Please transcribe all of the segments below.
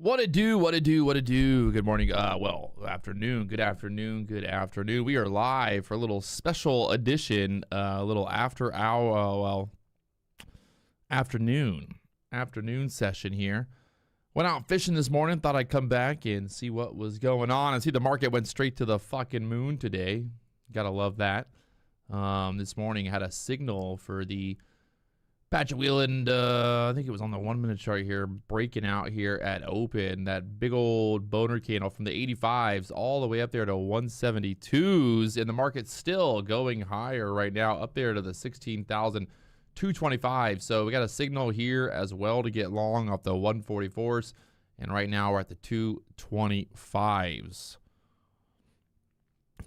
What it do, what it do, what it do. Good morning, well, afternoon, good afternoon, good afternoon. We are live for a little special edition, a little after hour, afternoon session here. Went out fishing this morning, thought I'd come back and see what was going on. I see the market went straight to the fucking moon today. Gotta love that. This morning had a signal for the patch of Wieland, I think it was on the 1 minute chart here, breaking out here at open. That big old boner candle from the 85s all the way up there to 172s. And the market's still going higher right now, up there to the 16,225. So we got a signal here as well to get long off the 144s. And right now we're at the 225s.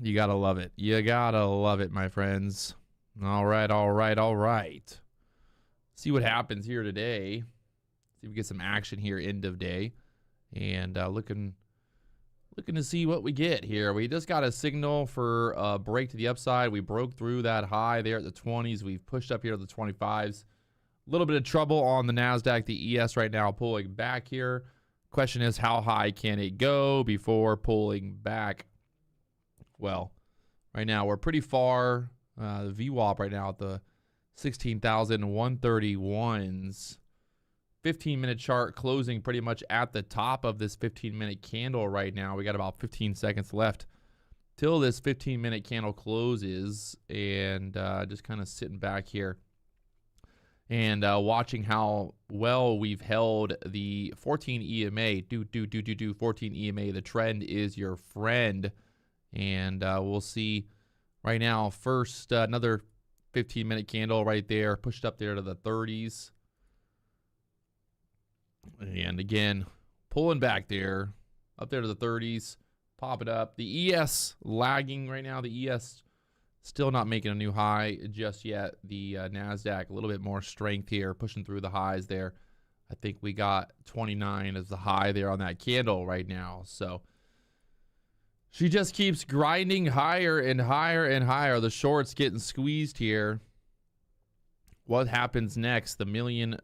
You gotta love it. You gotta love it, my friends. All right, all right, all right. See what happens here today. See if we get some action here end of day, and looking to see what we get here. We just got a signal for a break to the upside. We broke through that high there at the 20s. We've pushed up here to the 25s. A little bit of trouble on the NASDAQ, the ES right now pulling back here. Question is, how high can it go before pulling back? Well, right now we're pretty far. The VWAP right now at the 16,131s. 15-minute chart closing pretty much at the top of this 15-minute candle right now. We got about 15 seconds left till this 15-minute candle closes, and just kind of sitting back here and watching how well we've held the 14 EMA. 14 EMA. The trend is your friend, and we'll see right now. First, another 15-minute candle right there, pushed up there to the 30s. And again, pulling back there, up there to the 30s, pop it up. The ES lagging right now. The ES still not making a new high just yet. The NASDAQ, a little bit more strength here, pushing through the highs there. I think we got 29 as the high there on that candle right now. So she just keeps grinding higher and higher and higher. The short's getting squeezed here. What happens next? The $1 million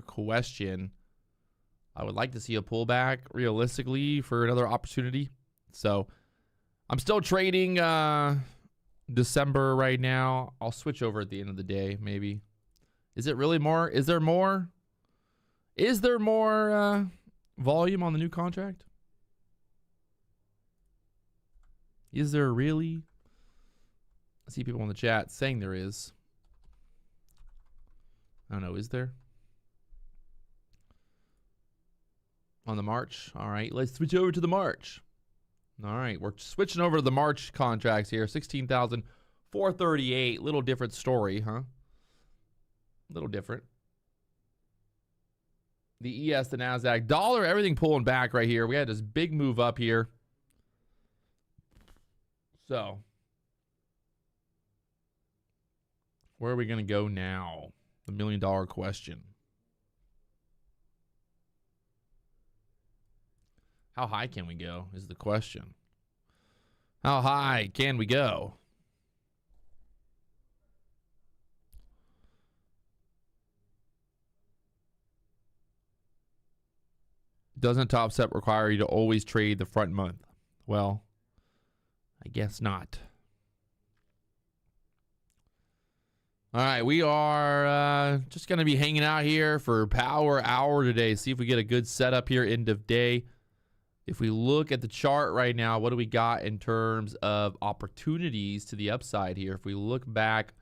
question. I would like to see a pullback realistically for another opportunity. So I'm still trading December right now. I'll switch over at the end of the day, maybe. Is it really more? Is there more? Is there more volume on the new contract? Is there really? I see people in the chat saying there is. I don't know. Is there? On the March. All right. Let's switch over to the March. All right. We're switching over to the March contracts here. 16,438. Little different story, huh? Little different. The ES, the NASDAQ. Dollar, everything pulling back right here. We had this big move up here. So, where are we going to go now? The $1 million question. How high can we go is the question. How high can we go? Doesn't Topstep require you to always trade the front month? Well, I guess not. All right, we are just going to be hanging out here for power hour today. See if we get a good setup here end of day. If we look at the chart right now, what do we got in terms of opportunities to the upside here? If we look back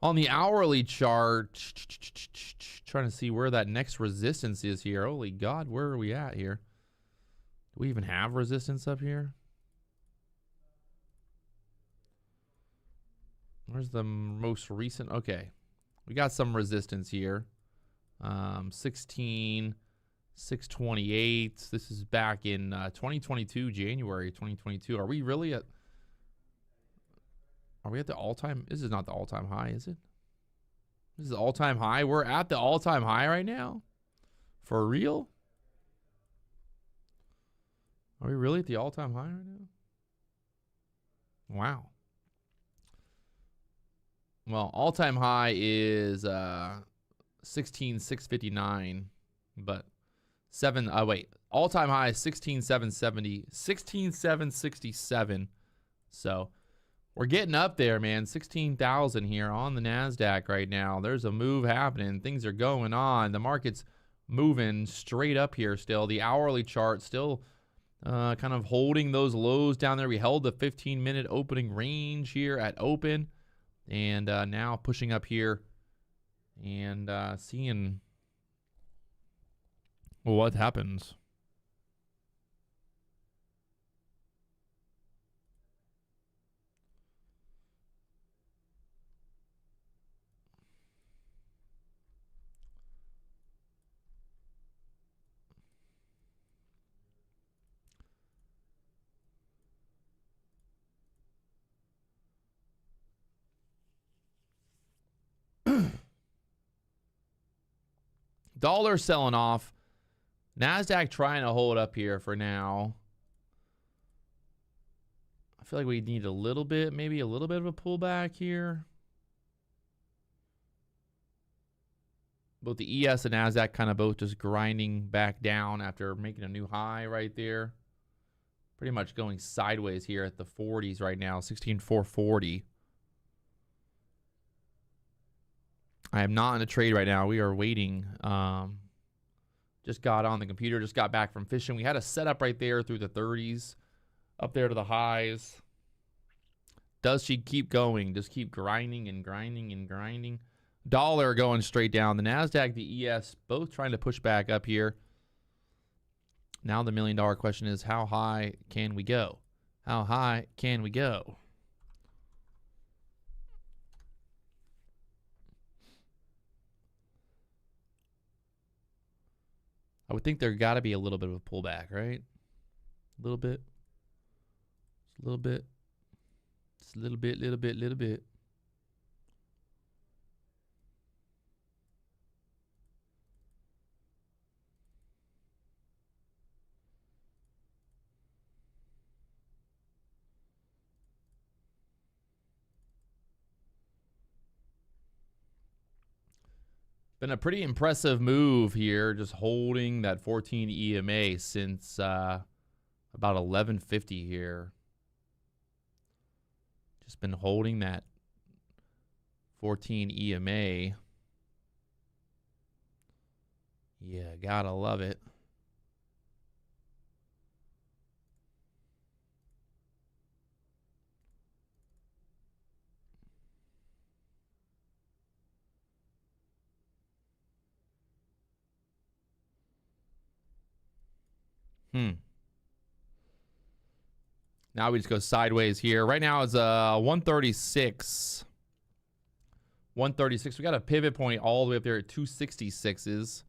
on the hourly chart, trying to see where that next resistance is here. Holy God, where are we at here? Do we even have resistance up here? Where's the most recent? Okay. We got some resistance here. 16,628. This is back in 2022, January 2022. Are we really at... Are we at the all-time... This is not the all-time high, is it? This is the all-time high? We're at the all-time high right now? For real? Are we really at the all-time high right now? Wow. Well, all-time high is 16,659, but all-time high is 16,770, 16,767. So we're getting up there, man. 16,000 here on the NASDAQ right now. There's a move happening. Things are going on. The market's moving straight up here still. The hourly chart still kind of holding those lows down there. We held the 15-minute opening range here at open. And now pushing up here and seeing what happens. Dollar selling off. NASDAQ trying to hold up here for now. I feel like we need a little bit, maybe a little bit of a pullback here. Both the ES and NASDAQ kind of both just grinding back down after making a new high right there. Pretty much going sideways here at the 40s right now, 16,440. I am not in a trade right now. We are waiting. Just got on the computer, just got back from fishing. We had a setup right there through the 30s, up there to the highs. Does she keep going? Just keep grinding and grinding and grinding. Dollar going straight down. The NASDAQ, the ES, both trying to push back up here. Now the million-dollar question is, how high can we go? How high can we go? I would think there got to be a little bit of a pullback, right? A little bit. Just a little bit. Just a little bit, little bit, little bit. Been a pretty impressive move here, just holding that 14 EMA since about 1150 here. Just been holding that 14 EMA. Yeah, gotta love it. Now we just go sideways here. Right now it's 136. 136. We got a pivot point all the way up there at 266s.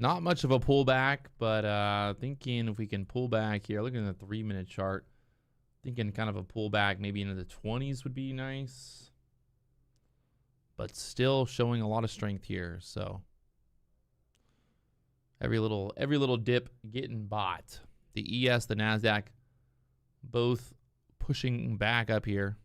Not much of a pullback, but thinking if we can pull back here, looking at the 3-minute chart, thinking kind of a pullback maybe into the 20s would be nice. But still showing a lot of strength here, so every little dip getting bought. The ES, the NASDAQ, both pushing back up here.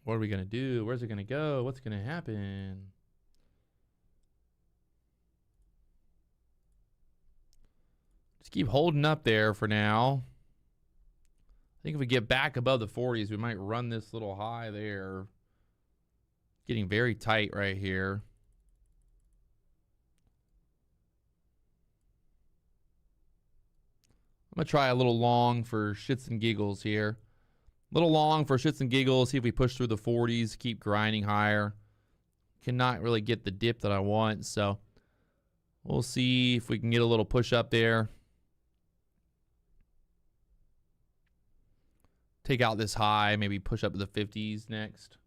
What are we going to do? Where's it going to go? What's going to happen? Just keep holding up there for now. I think if we get back above the 40s, we might run this little high there. Getting very tight right here. I'm going to try a little long for shits and giggles here. Little long for shits and giggles. See if we push through the 40s. Keep grinding higher. cannot really get the dip that I want. So we'll see if we can get a little push up there. Take out this high, maybe push up to the 50s next.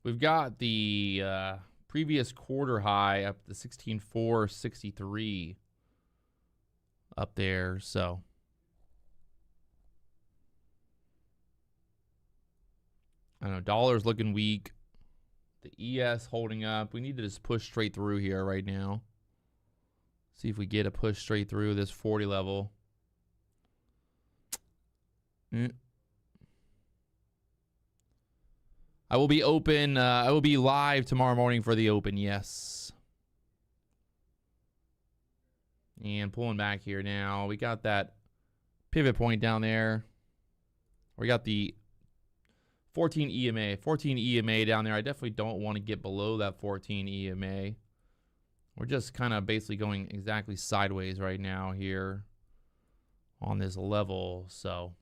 We've got the previous quarter high up to 16,463 up there, so I don't know, dollar's looking weak. The ES holding up. We need to just push straight through here right now. See if we get a push straight through this 40 level. I will be open. I will be live tomorrow morning for the open. Yes. And pulling back here now. We got that pivot point down there. We got the 14 EMA. 14 EMA down there. I definitely don't want to get below that 14 EMA. We're just kind of basically going exactly sideways right now here on this level. So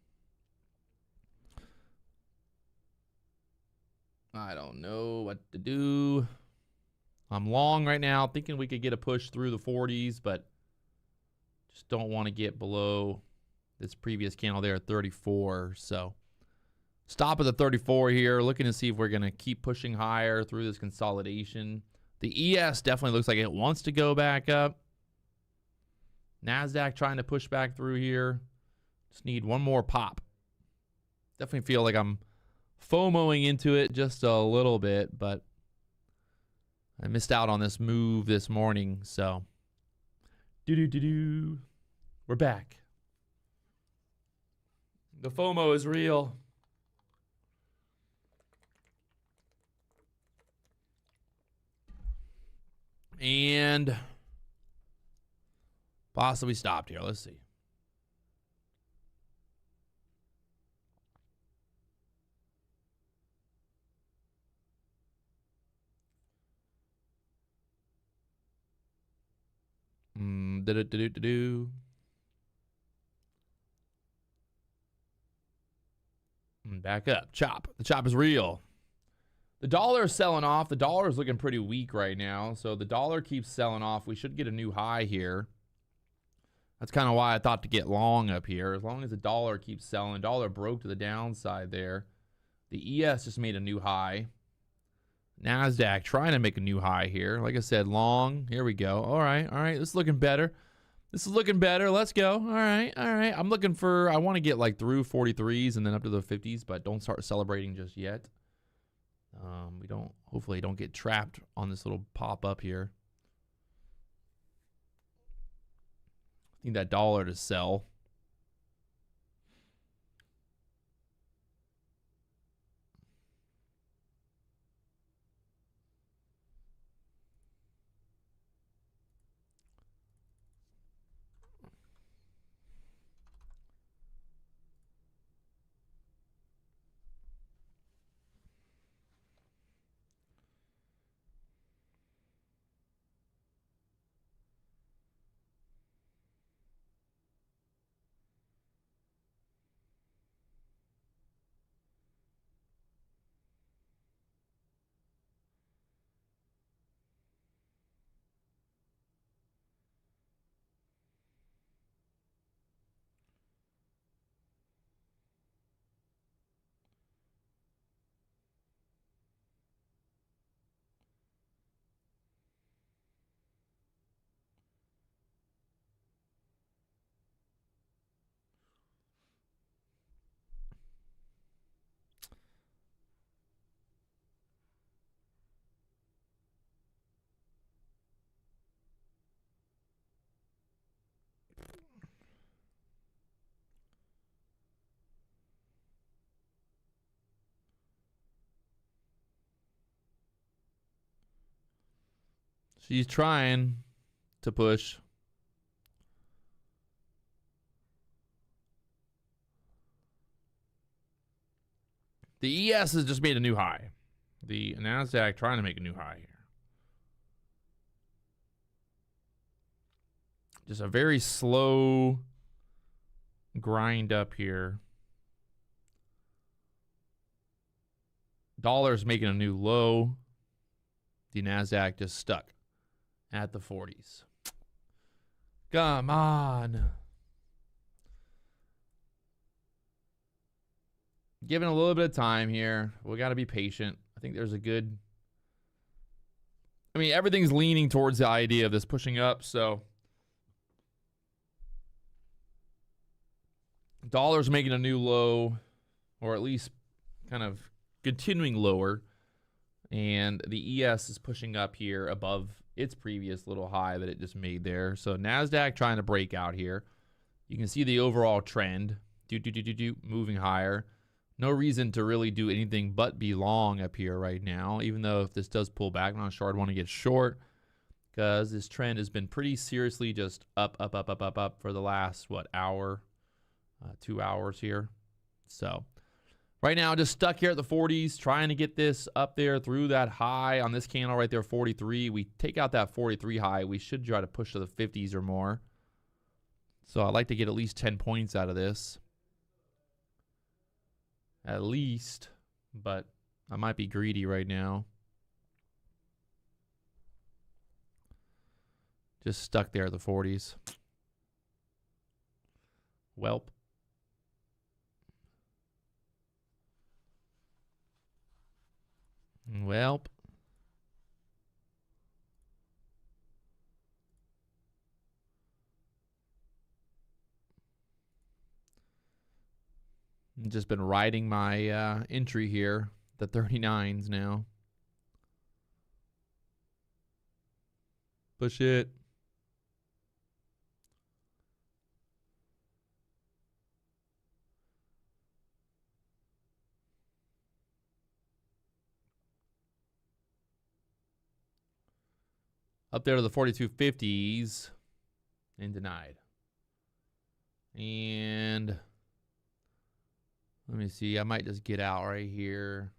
I don't know what to do. I'm long right now, thinking we could get a push through the 40s, but just don't want to get below this previous candle there at 34. So stop at the 34 here, looking to see if we're going to keep pushing higher through this consolidation. The ES definitely looks like it wants to go back up. NASDAQ trying to push back through here. Just need one more pop. Definitely feel like I'm FOMOing into it just a little bit, but I missed out on this move this morning, so we're back. The FOMO is real. And possibly stopped here. Let's see. Back up. Chop. The chop is real. The dollar is selling off. The dollar is looking pretty weak right now. So the dollar keeps selling off. We should get a new high here. That's kind of why I thought to get long up here. As long as the dollar keeps selling. Dollar broke to the downside there. The ES just made a new high. NASDAQ trying to make a new high here. Like I said, long. Here we go. All right. All right. This is looking better. This is looking better. Let's go. All right. All right. I'm looking for, I want to get like through 43s and then up to the 50s, but don't start celebrating just yet. We don't, hopefully don't get trapped on this little pop up here. I think that dollar to sell. She's trying to push. The ES has just made a new high. The NASDAQ trying to make a new high here. Just a very slow grind up here. Dollar's making a new low. The NASDAQ just stuck at the 40s. Come on. Given a little bit of time here. We got to be patient. I think there's a good... I mean, everything's leaning towards the idea of this pushing up, so... Dollar's making a new low, or at least kind of continuing lower. And the ES is pushing up here above its previous little high that it just made there. So NASDAQ trying to break out here. You can see the overall trend. Moving higher. No reason to really do anything but be long up here right now. Even though if this does pull back, I'm not sure I'd want to get short. Because this trend has been pretty seriously just up for the last, what, hour? 2 hours here. So right now just stuck here at the 40s, trying to get this up there through that high on this candle right there, 43. We take out that 43 high, we should try to push to the 50s or more. So I'd like to get at least 10 points out of this. At least, but I might be greedy right now. Just stuck there at the 40s. Welp. Welp. I've just been riding my entry here, the 39s now. Push it. Up there to the 4250s and denied. And let me see. I might just get out right here.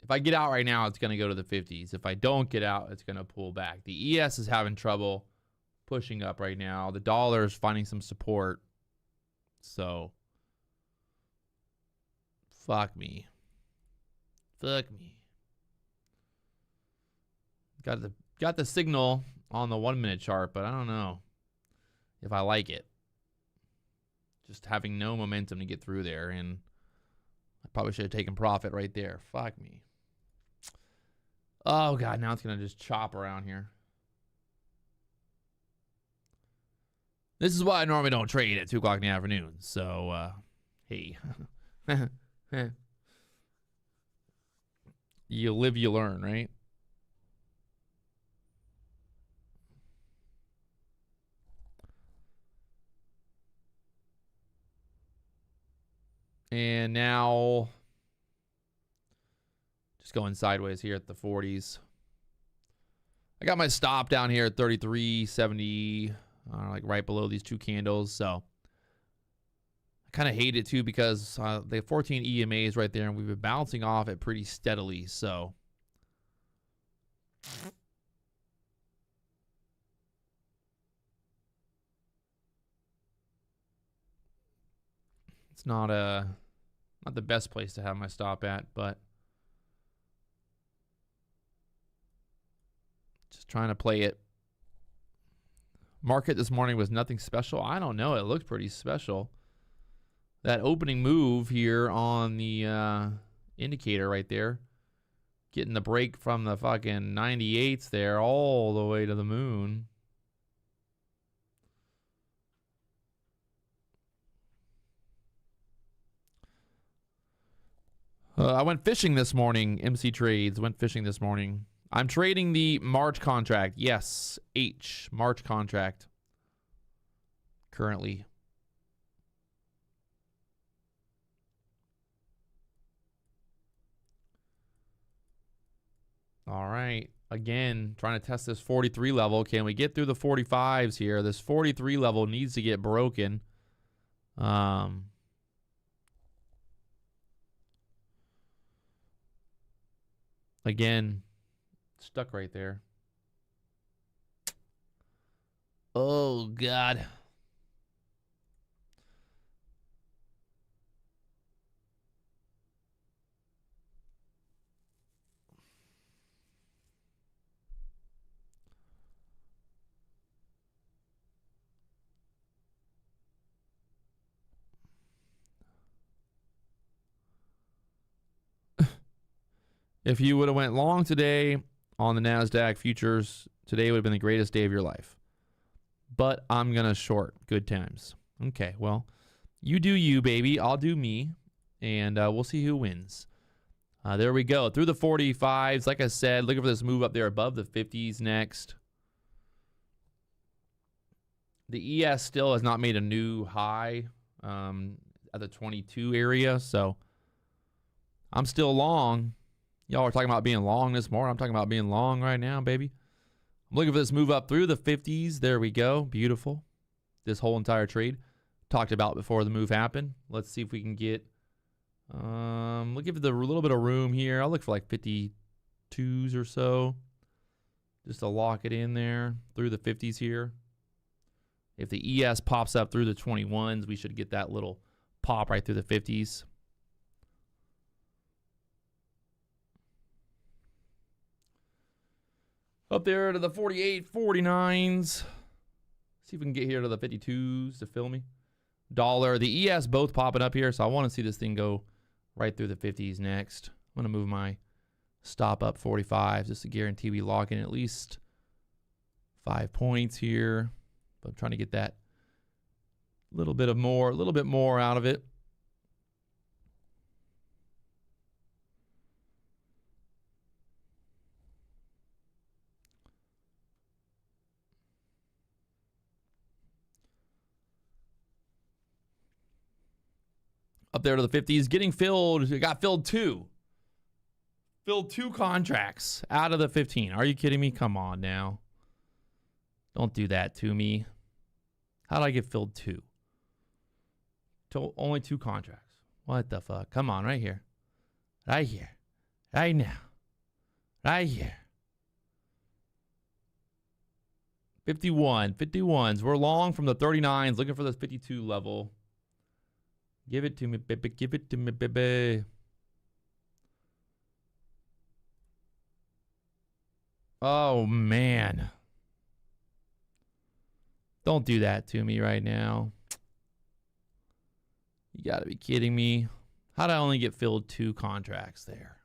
If I get out right now, it's going to go to the 50s. If I don't get out, it's going to pull back. The ES is having trouble pushing up right now. The dollar is finding some support. So, fuck me. Fuck me. Got the signal on the 1 minute chart, but I don't know if I like it. Just having no momentum to get through there, and I probably should have taken profit right there. Fuck me. Oh god, now it's gonna just chop around here. This is why I normally don't trade at 2 o'clock in the afternoon. So hey. You live, you learn, right? And now, just going sideways here at the 40s. I got my stop down here at 33.70, like right below these 2 candles. So I kind of hate it too because the 14 EMAs right there, and we've been bouncing off it pretty steadily. So it's not the best place to have my stop at, but just trying to play it. Market this morning was nothing special. I don't know. It looked pretty special. That opening move here on the indicator right there, getting the break from the fucking 98s there all the way to the moon. I went fishing this morning. MC Trades went fishing this morning. I'm trading the March contract. Yes, March contract. Currently. All right. Again, trying to test this 43 level. Can we get through the 45s here? This 43 level needs to get broken. Again, stuck right there. Oh, God. If you would have went long today on the NASDAQ futures, today would have been the greatest day of your life. But I'm going to short. Good times. Okay, well, you do you, baby. I'll do me. And we'll see who wins. There we go. Through the 45s. Like I said, looking for this move up there above the 50s next. The ES still has not made a new high at the 22 area. So I'm still long. Y'all are talking about being long this morning. I'm talking about being long right now, baby. I'm looking for this move up through the 50s. There we go. Beautiful. This whole entire trade talked about before the move happened. Let's see if we can get, we'll give it a little bit of room here. I'll look for like 52s or so. Just to lock it in there through the 50s here. If the ES pops up through the 21s, we should get that little pop right through the 50s. Up there to the 48, 49s. See if we can get here to the 52s to fill me. Dollar, the ES both popping up here, so I want to see this thing go right through the 50s next. I'm going to move my stop up 45 just to guarantee we lock in at least 5 points here. But I'm trying to get that little bit more out of it. Up there to the 50s, getting filled. It got filled two. Filled two contracts out of the 15. Are you kidding me? Come on now. Don't do that to me. How did I get filled two? Only two contracts. What the fuck? Come on, right here. Right here. Right now. Right here. 51. 51s. We're long from the 39s, looking for this 52 level. Give it to me, baby. Give it to me, baby. Oh, man. Don't do that to me right now. You got to be kidding me. How did I only get filled two contracts there?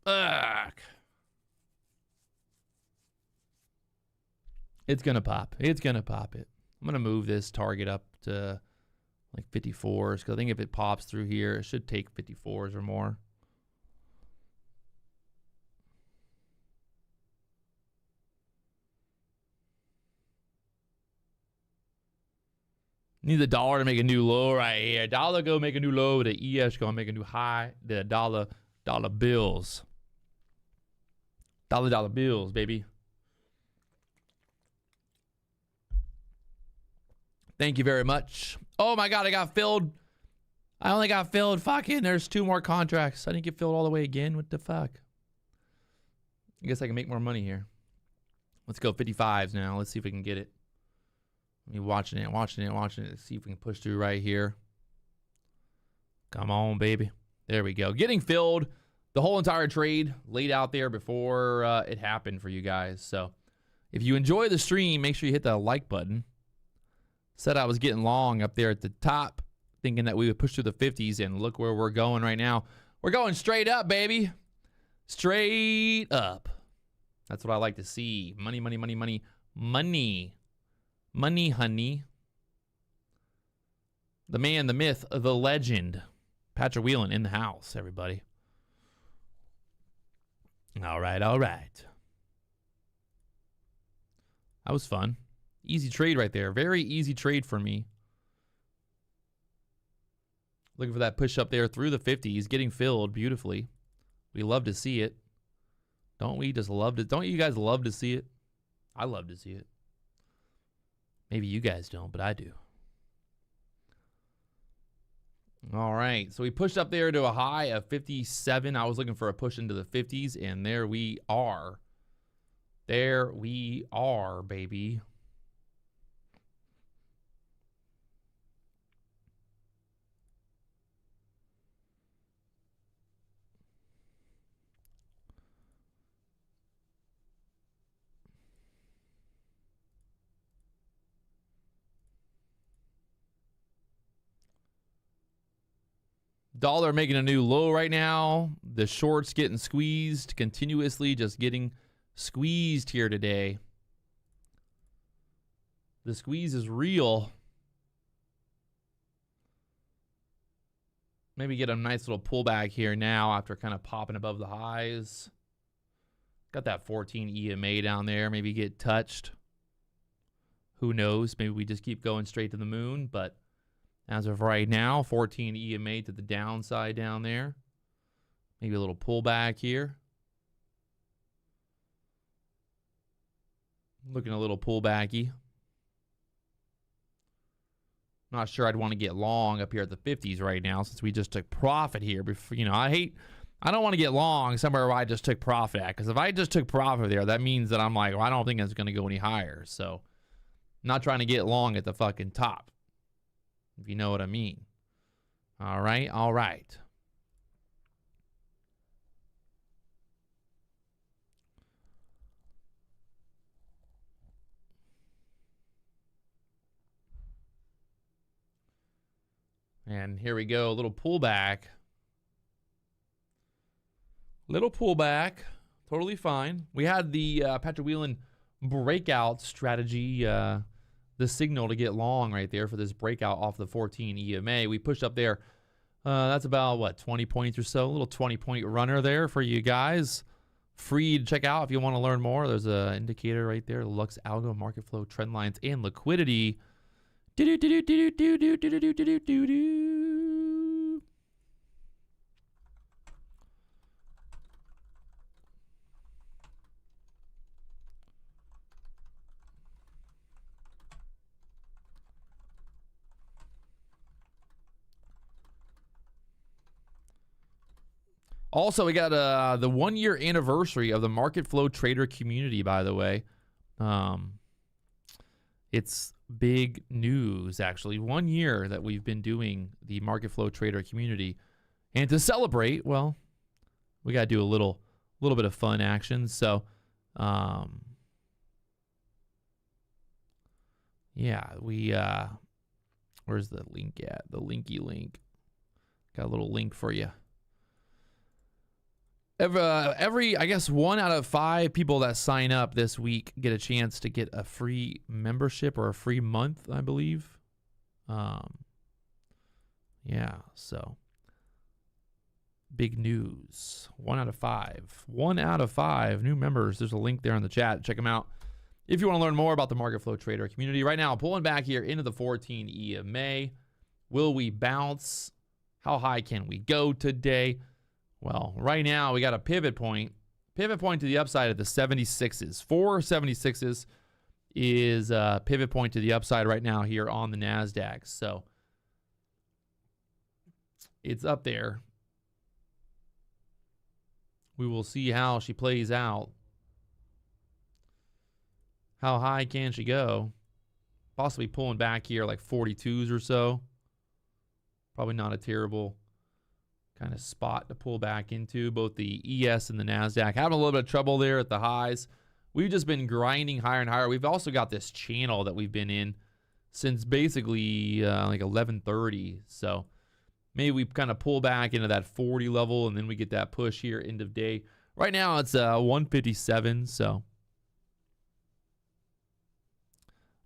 Ugh. It's going to pop. It's going to pop it. I'm going to move this target up to like 54s because I think if it pops through here, it should take 54s or more. Need the dollar to make a new low right here. Dollar go make a new low. The ES going to make a new high. The dollar bills. Dollar bills, baby. Thank you very much. Oh my God, I got filled. I only got filled. Fucking, there's two more contracts. I didn't get filled all the way again. What the fuck? I guess I can make more money here. Let's go 55s now. Let's see if we can get it. Me watching it. Let's see if we can push through right here. Come on, baby. There we go. Getting filled. The whole entire trade laid out there before it happened for you guys. So if you enjoy the stream, make sure you hit the like button. Said I was getting long up there at the top, thinking that we would push through the 50s, and look where we're going right now. We're going straight up, baby. Straight up. That's what I like to see. Money, money, money, money, money. Money, honey. The man, the myth, the legend. Patrick Wieland in the house, everybody. All right, all right. That was fun. Easy trade right there. Very easy trade for me. Looking for that push up there through the 50s. Getting filled beautifully. We love to see it. Don't we just love to? Don't you guys love to see it? I love to see it. Maybe you guys don't, but I do. All right, so we pushed up there to a high of 57. I was looking for a push into the 50s, and there we are. There we are, baby. Dollar making a new low right now. The shorts getting squeezed continuously, just getting squeezed here today. The squeeze is real. Maybe get a nice little pullback here now after kind of popping above the highs. Got that 14 EMA down there. Maybe get touched. Who knows? Maybe we just keep going straight to the moon, but as of right now, 14 EMA to the downside down there. Maybe a little pullback here. Looking a little pullbacky. Not sure I'd want to get long up here at the 50s right now since we just took profit here. Before, you know, I don't want to get long somewhere where I just took profit at. Because if I just took profit there, that means that I'm like, well, I don't think it's going to go any higher. So, I'm not trying to get long at the fucking top. If you know what I mean. All right, all right. And here we go, a little pullback. Little pullback, totally fine. We had the Patrick Wieland breakout strategy, the signal to get long right there for this breakout off the 14 EMA. We pushed up there. That's about, what, 20 points or so. A little 20-point runner there for you guys. Free to check out if you want to learn more. There's an indicator right there, Lux Algo, market flow, trend lines, and liquidity. Also, we got the 1-year anniversary of the Market Flow Trader community, by the way. It's big news, actually. 1 year that we've been doing the Market Flow Trader community. And to celebrate, well, we got to do a little bit of fun action. So, yeah, we, where's the link at? The linky link. Got a little link for you. Every, I guess, 1 out of 5 people that sign up this week get a chance to get a free membership or a free month, I believe. Yeah, so big news. 1 out of 5. 1 out of 5 new members. There's a link there in the chat. Check them out if you want to learn more about the Market Flow Trader community. Right now, pulling back here into the 14 EMA. Will we bounce? How high can we go today? Well, right now we got a pivot point. Pivot point to the upside at the 76s. 476s is a pivot point to the upside right now here on the NASDAQ. So it's up there. We will see how she plays out. How high can she go? Possibly pulling back here like 42s or so. Probably not a terrible kind of spot to pull back into. Both the ES and the NASDAQ having a little bit of trouble there at the highs. We've just been grinding higher and higher. We've also got this channel that we've been in since basically like 11:30. So maybe we kind of pull back into that 40 level and then we get that push here end of day. Right now it's 157. So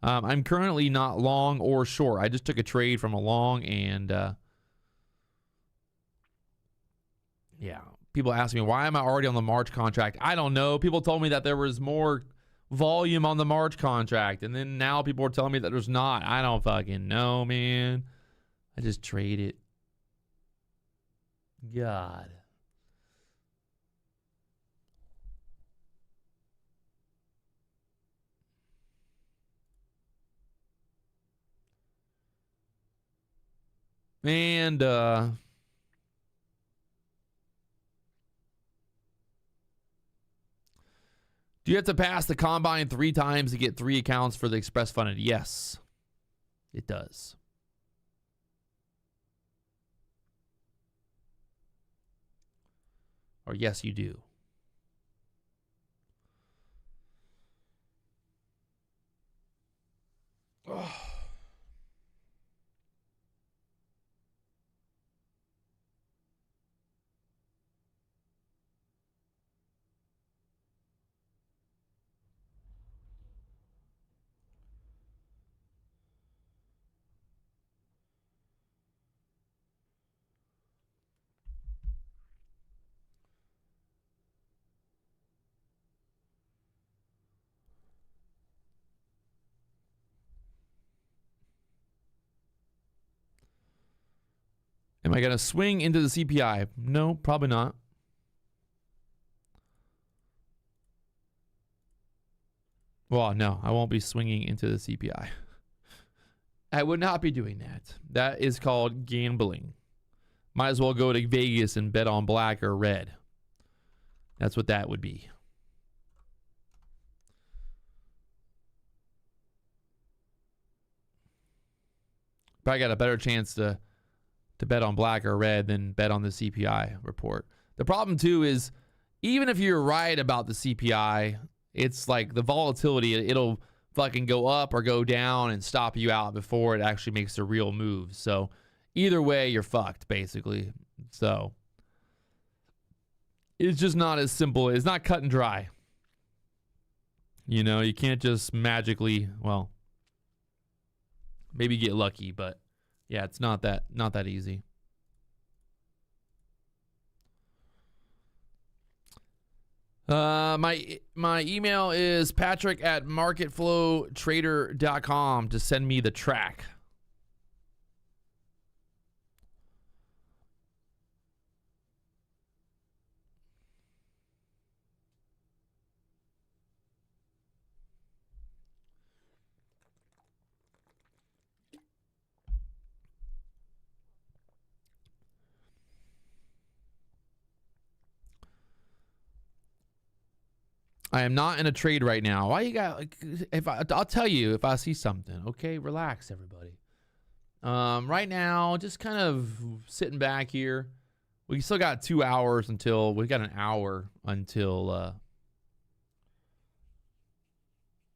I'm currently not long or short. I just took a trade from a long and yeah, people ask me, why am I already on the March contract? I don't know. People told me that there was more volume on the March contract, and then now people are telling me that there's not. I don't fucking know, man. I just trade it. God. And do you have to pass the combine 3 times to get 3 accounts for the express funded? Yes, it does. Or yes, you do. Oh. Am I going to swing into the CPI? No, probably not. Well, no, I won't be swinging into the CPI. I would not be doing that. That is called gambling. Might as well go to Vegas and bet on black or red. That's what that would be. Probably got a better chance to bet on black or red than bet on the CPI report. The problem too is even if you're right about the CPI, it's like the volatility, it'll fucking go up or go down and stop you out before it actually makes a real move. So either way, you're fucked basically. So it's just not as simple. It's not cut and dry. You know, you can't just magically, well, maybe get lucky, but yeah, it's not that easy. My email is patrick@marketflowtrader.com to send me the track. I am not in a trade right now. Why you got? I'll tell you if I see something. Okay, relax, everybody. Right now, just kind of sitting back here. We still got 2 hours until we got an hour until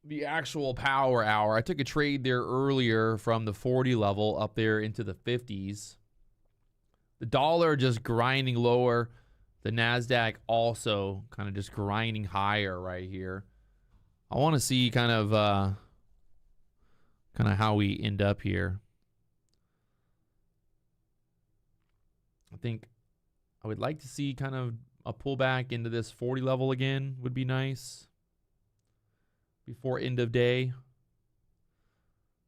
the actual power hour. I took a trade there earlier from the 40 level up there into the 50s. The dollar just grinding lower. The NASDAQ also kind of just grinding higher right here. I want to see kind of how we end up here. I think I would like to see kind of a pullback into this 40 level again would be nice before end of day.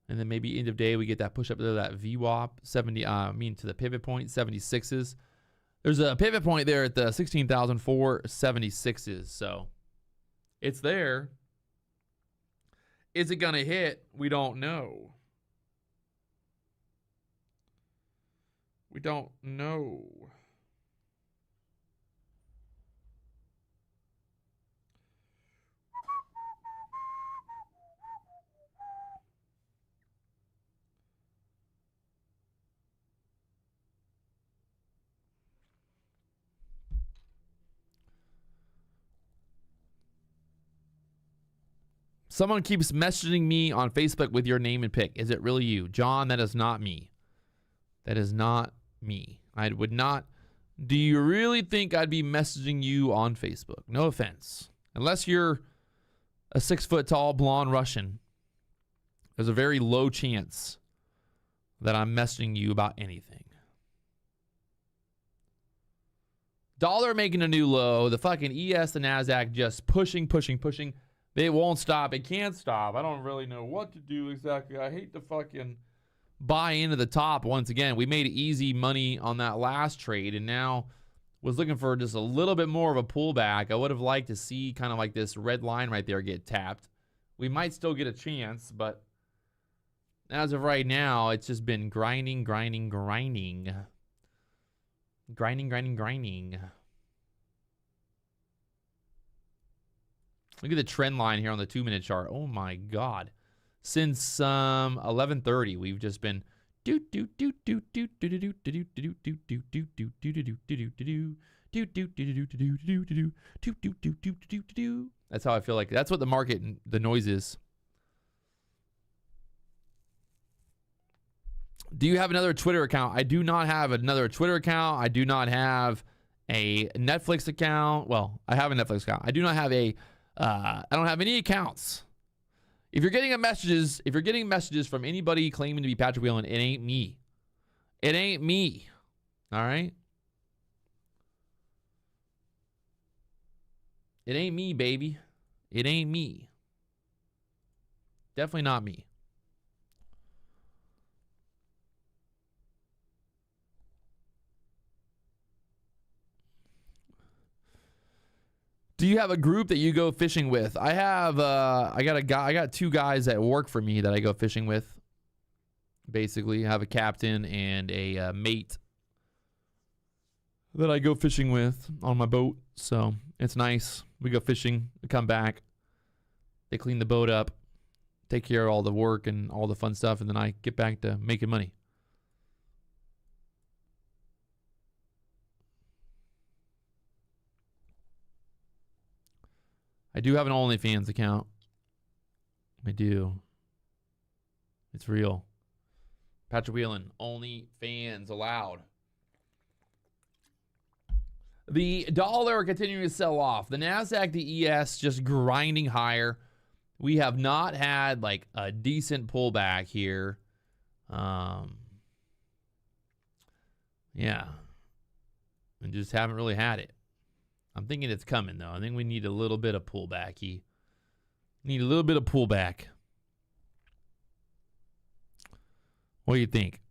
And then maybe end of day we get that push up to that VWAP 70 to the pivot point 76s. There's a pivot point there at the 16,476s, so it's there. Is it going to hit? We don't know. We don't know. Someone keeps messaging me on Facebook with your name and pic. Is it really you? John, that is not me. That is not me. I would not. Do you really think I'd be messaging you on Facebook? No offense. Unless you're a 6-foot-tall blonde Russian, there's a very low chance that I'm messaging you about anything. Dollar making a new low. The fucking ES, the NASDAQ just pushing. It won't stop. It can't stop. I don't really know what to do exactly. I hate to fucking buy into the top once again. We made easy money on that last trade and now was looking for just a little bit more of a pullback. I would have liked to see kind of like this red line right there get tapped. We might still get a chance, but As of right now, it's just been grinding. Look at the trend line here on the 2-minute chart. Oh my God. Since 11:30, we've just been that's how I feel like. That's what the market, the noise is. Do you have another Twitter account? I do not have another Twitter account. I do not have a Netflix account. Well, I have a Netflix account. I do not have a I don't have any accounts. If you're getting messages from anybody claiming to be Patrick Wieland, it ain't me. It ain't me. All right? It ain't me, baby. It ain't me. Definitely not me. Do you have a group that you go fishing with? I have I got 2 guys that work for me that I go fishing with. Basically, I have a captain and a mate that I go fishing with on my boat. So, it's nice. We go fishing, we come back. They clean the boat up, take care of all the work and all the fun stuff, and then I get back to making money. I do have an OnlyFans account. I do. It's real. Patrick Wieland, OnlyFans allowed. The dollar continuing to sell off. The NASDAQ, the ES just grinding higher. We have not had like a decent pullback here. Yeah. We just haven't really had it. I'm thinking it's coming, though. I think we need a little bit of pullback. Need a little bit of pullback. What do you think?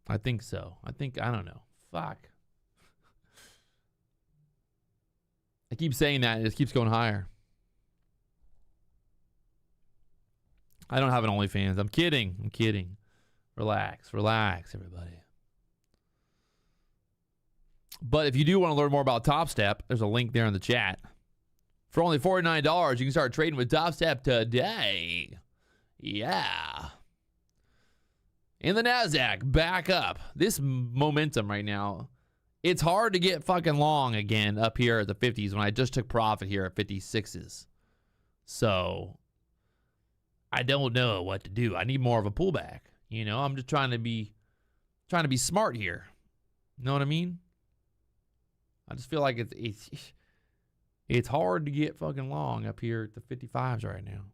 I think so. I don't know. Fuck. I keep saying that. It just keeps going higher. I don't have an OnlyFans. I'm kidding. Relax, everybody. But if you do want to learn more about Topstep, there's a link there in the chat. For only $49, you can start trading with Topstep today. Yeah. And the NASDAQ back up. This momentum right now, it's hard to get fucking long again up here at the 50s when I just took profit here at 56s. So I don't know what to do. I need more of a pullback. You know, I'm just trying to be smart here. You know what I mean? I just feel like it's hard to get fucking long up here at the 55s right now.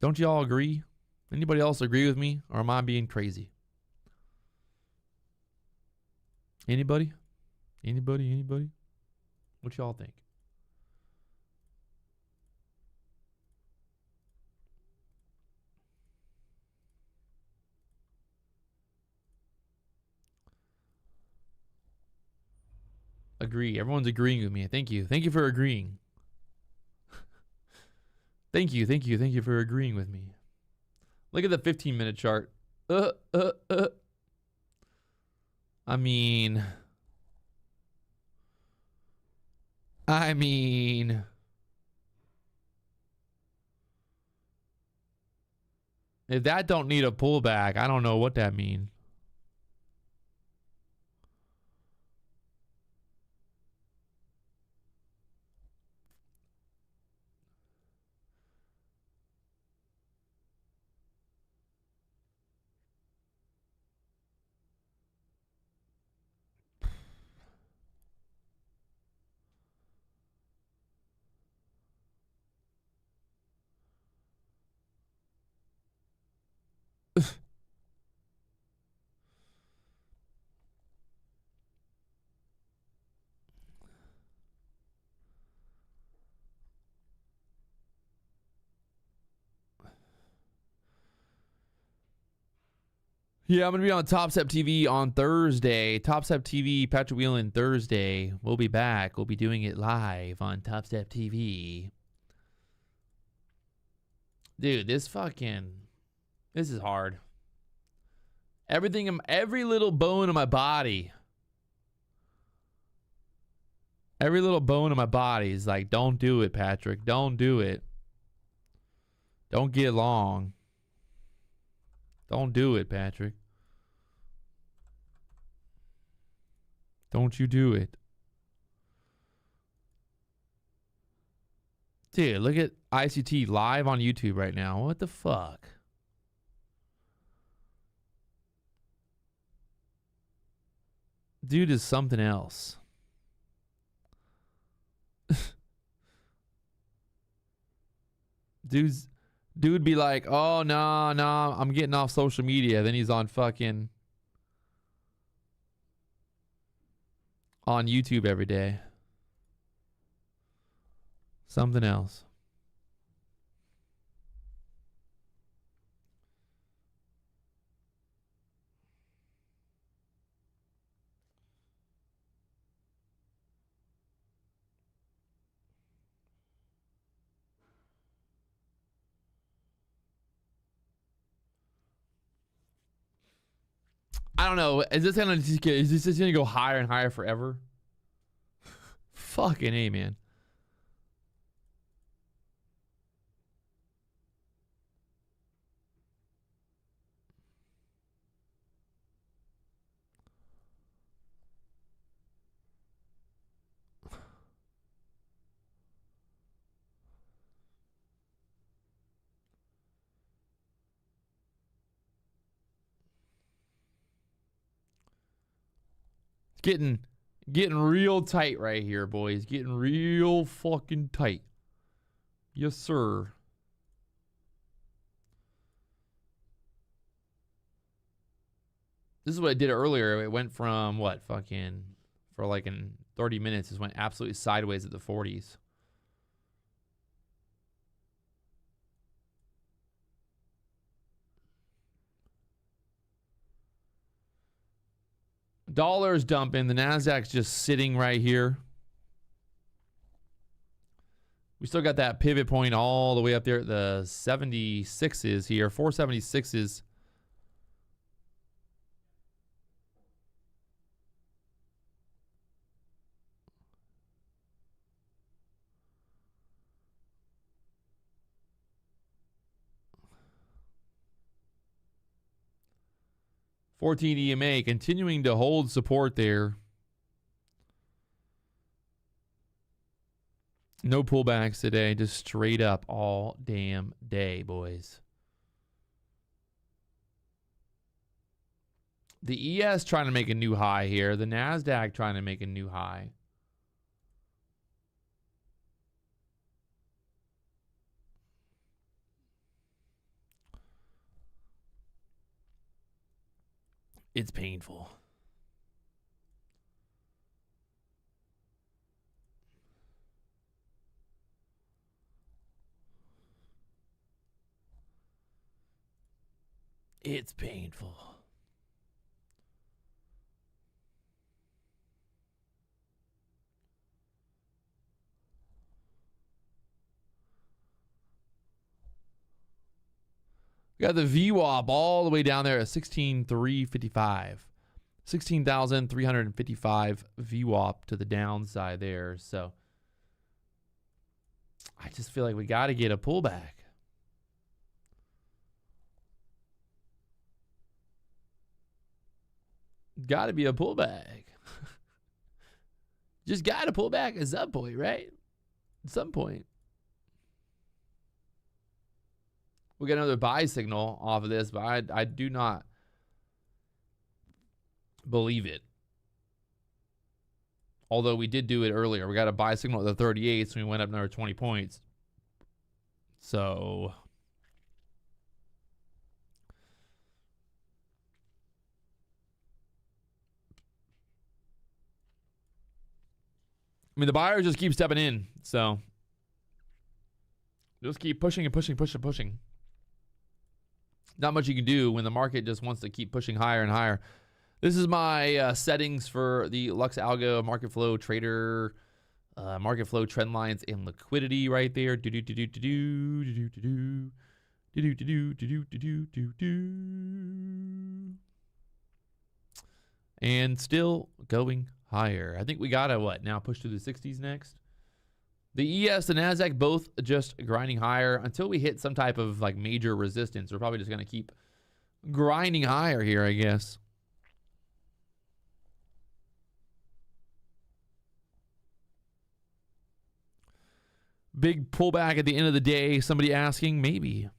Don't you all agree? Anybody else agree with me? Or am I being crazy? Anybody? What y'all think? Agree. Everyone's agreeing with me. Thank you. Thank you for agreeing. Thank you for agreeing with me. Look at the 15-minute chart. I mean, if that don't need a pullback, I don't know what that means. Yeah, I'm going to be on Topstep TV on Thursday. Topstep TV, Patrick Wieland, Thursday. We'll be back. We'll be doing it live on Topstep TV. Dude, this is hard. Every little bone in my body. Every little bone in my body is like, don't do it, Patrick. Don't do it. Don't get long. Don't do it, Patrick. Don't you do it. Dude, look at ICT live on YouTube right now. What the fuck? Dude is something else. Dude be like, oh, no, I'm getting off social media. Then he's on fucking on YouTube every day. Something else. I don't know. Is this gonna go higher and higher forever? Fucking A, man. Getting real tight right here, boys. Getting real fucking tight. Yes, sir. This is what I did earlier. It went from what? Fucking for like in 30 minutes. It went absolutely sideways at the 40s. Dollars dumping. The Nasdaq's just sitting right here. We still got that pivot point all the way up there at the 76s here. 476s. $14 EMA continuing to hold support there. No pullbacks today, just straight up all damn day, boys. The ES trying to make a new high here. The Nasdaq trying to make a new high. It's painful. It's painful. We got the VWAP all the way down there at 16,355. 16,355 VWAP to the downside there. So I just feel like we got to get a pullback. Got to be a pullback. Just got to pull back at some point, right? At some point. We got another buy signal off of this, but I do not believe it. Although we did do it earlier. We got a buy signal at the 38, so we went up another 20 points. So I mean, the buyers just keep stepping in. So just keep pushing and pushing, pushing, pushing. Not much you can do when the market just wants to keep pushing higher and higher. This is my settings for the Lux Algo Market Flow Trader, Market Flow Trend Lines and Liquidity right there. And still going higher. I think we got to what now? Push to the 60s next. The ES and NASDAQ both just grinding higher until we hit some type of like major resistance. We're probably just going to keep grinding higher here, I guess. Big pullback at the end of the day. Somebody asking, maybe.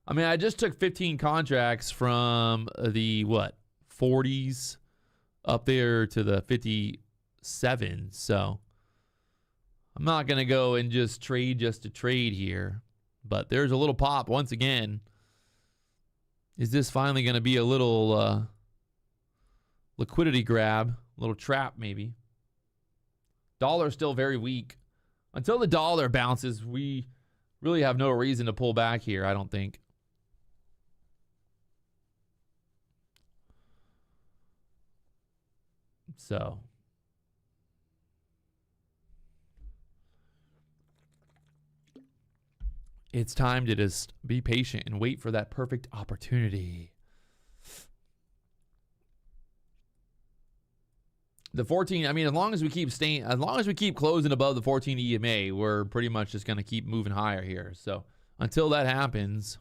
I mean, I just took 15 contracts from the, what, 40s up there to the 57. So I'm not going to go and just trade just to trade here. But there's a little pop once again. Is this finally going to be a little liquidity grab? A little trap maybe. Dollar still very weak. Until the dollar bounces, we really have no reason to pull back here, I don't think. So it's time to just be patient and wait for that perfect opportunity. The 14, I mean, as long as we keep closing above the 14 EMA, we're pretty much just going to keep moving higher here. So until that happens,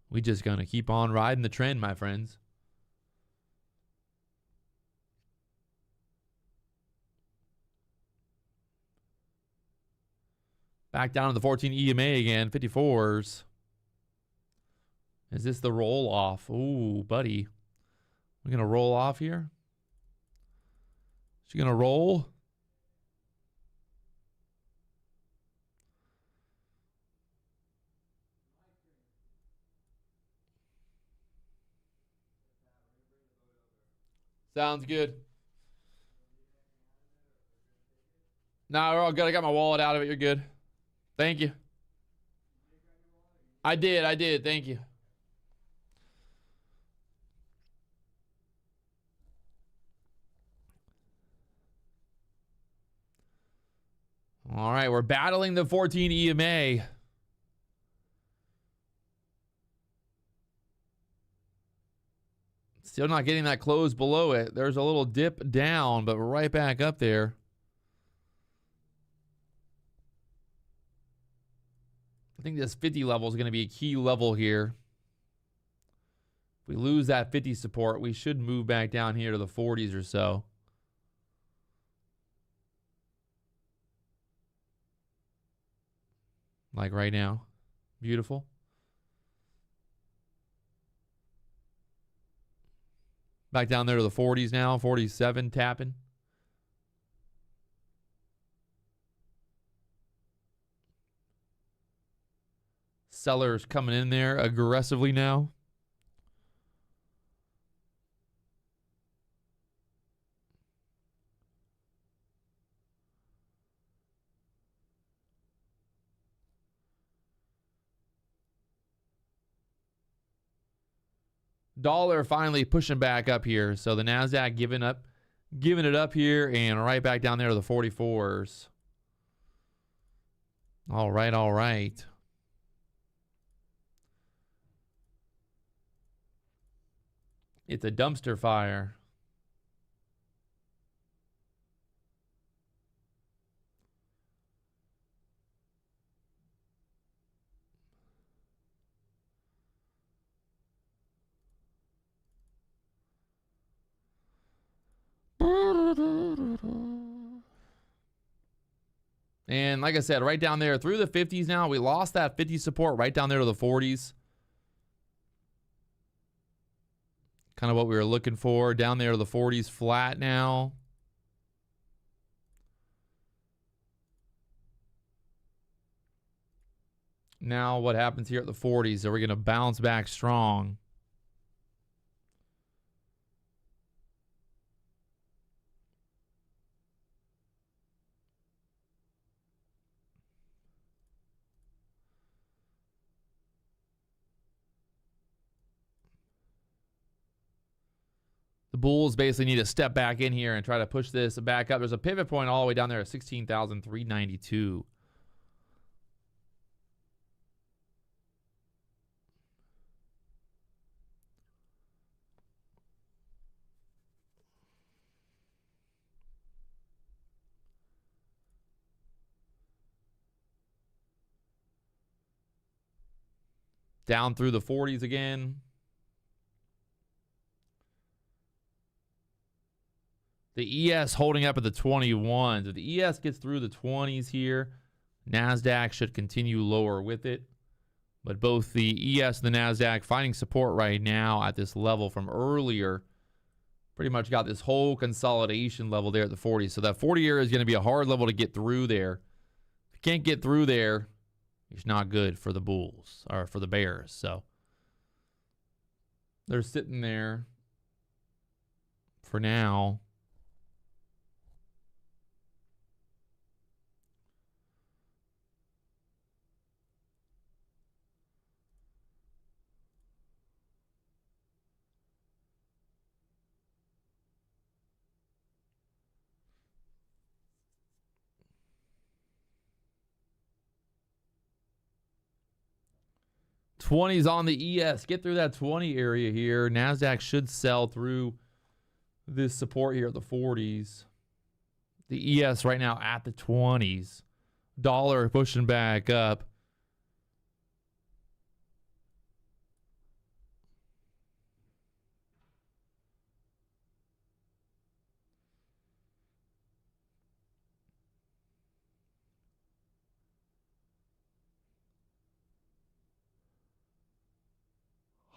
we just going to keep on riding the trend, my friends. Back down to the 14 EMA again, 54s. Is this the roll off? Ooh, buddy. We're going to roll off here? She going to roll? Sounds good. Nah, we're all good. I got my wallet out of it. You're good. Thank you. I did. Thank you. All right, we're battling the 14 EMA. Still not getting that close below it. There's a little dip down, but we're right back up there. I think this 50 level is going to be a key level here. If we lose that 50 support, we should move back down here to the 40s or so. Like right now. Beautiful. Back down there to the 40s now. 47 tapping. Sellers coming in there aggressively now. Dollar finally pushing back up here. So the NASDAQ giving it up here and right back down there to the 44s. All right, all right. It's a dumpster fire. And like I said, right down there through the 50s now. We lost that 50 support right down there to the 40s. Kind of what we were looking for. Down there to the 40s flat now. Now what happens here at the 40s? Are we going to bounce back strong? The bulls basically need to step back in here and try to push this back up. There's a pivot point all the way down there at 16,392. Down through the 40s again. The ES holding up at the 21s. If the ES gets through the 20s here, NASDAQ should continue lower with it. But both the ES and the NASDAQ finding support right now at this level from earlier. Pretty much got this whole consolidation level there at the 40s. So that 40 area is going to be a hard level to get through there. If you can't get through there, it's not good for the bulls or for the bears. So they're sitting there for now. '20s on the ES. Get through that 20 area here. NASDAQ should sell through this support here at the 40s. The ES right now at the 20s. Dollar pushing back up.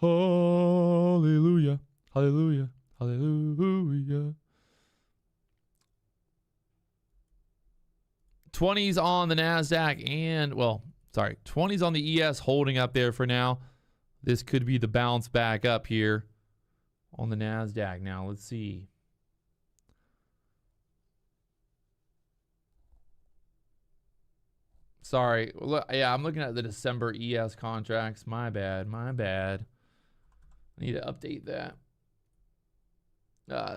Hallelujah. Hallelujah. Hallelujah. 20s on the NASDAQ and, well, sorry, 20s on the ES holding up there for now. This could be the bounce back up here on the NASDAQ. Now, let's see. Sorry. Look, yeah, I'm looking at the December ES contracts. My bad. My bad. I need to update that.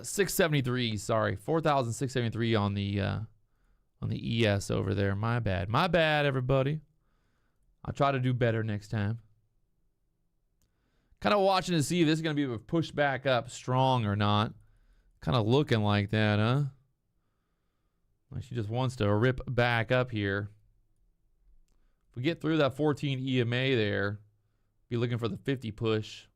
673, sorry. 4,673 on the ES over there. My bad. My bad, everybody. I'll try to do better next time. Kind of watching to see if this is going to be a push back up strong or not. Kind of looking like that, huh? Like she just wants to rip back up here. If we get through that 14 EMA there, be looking for the 50 push.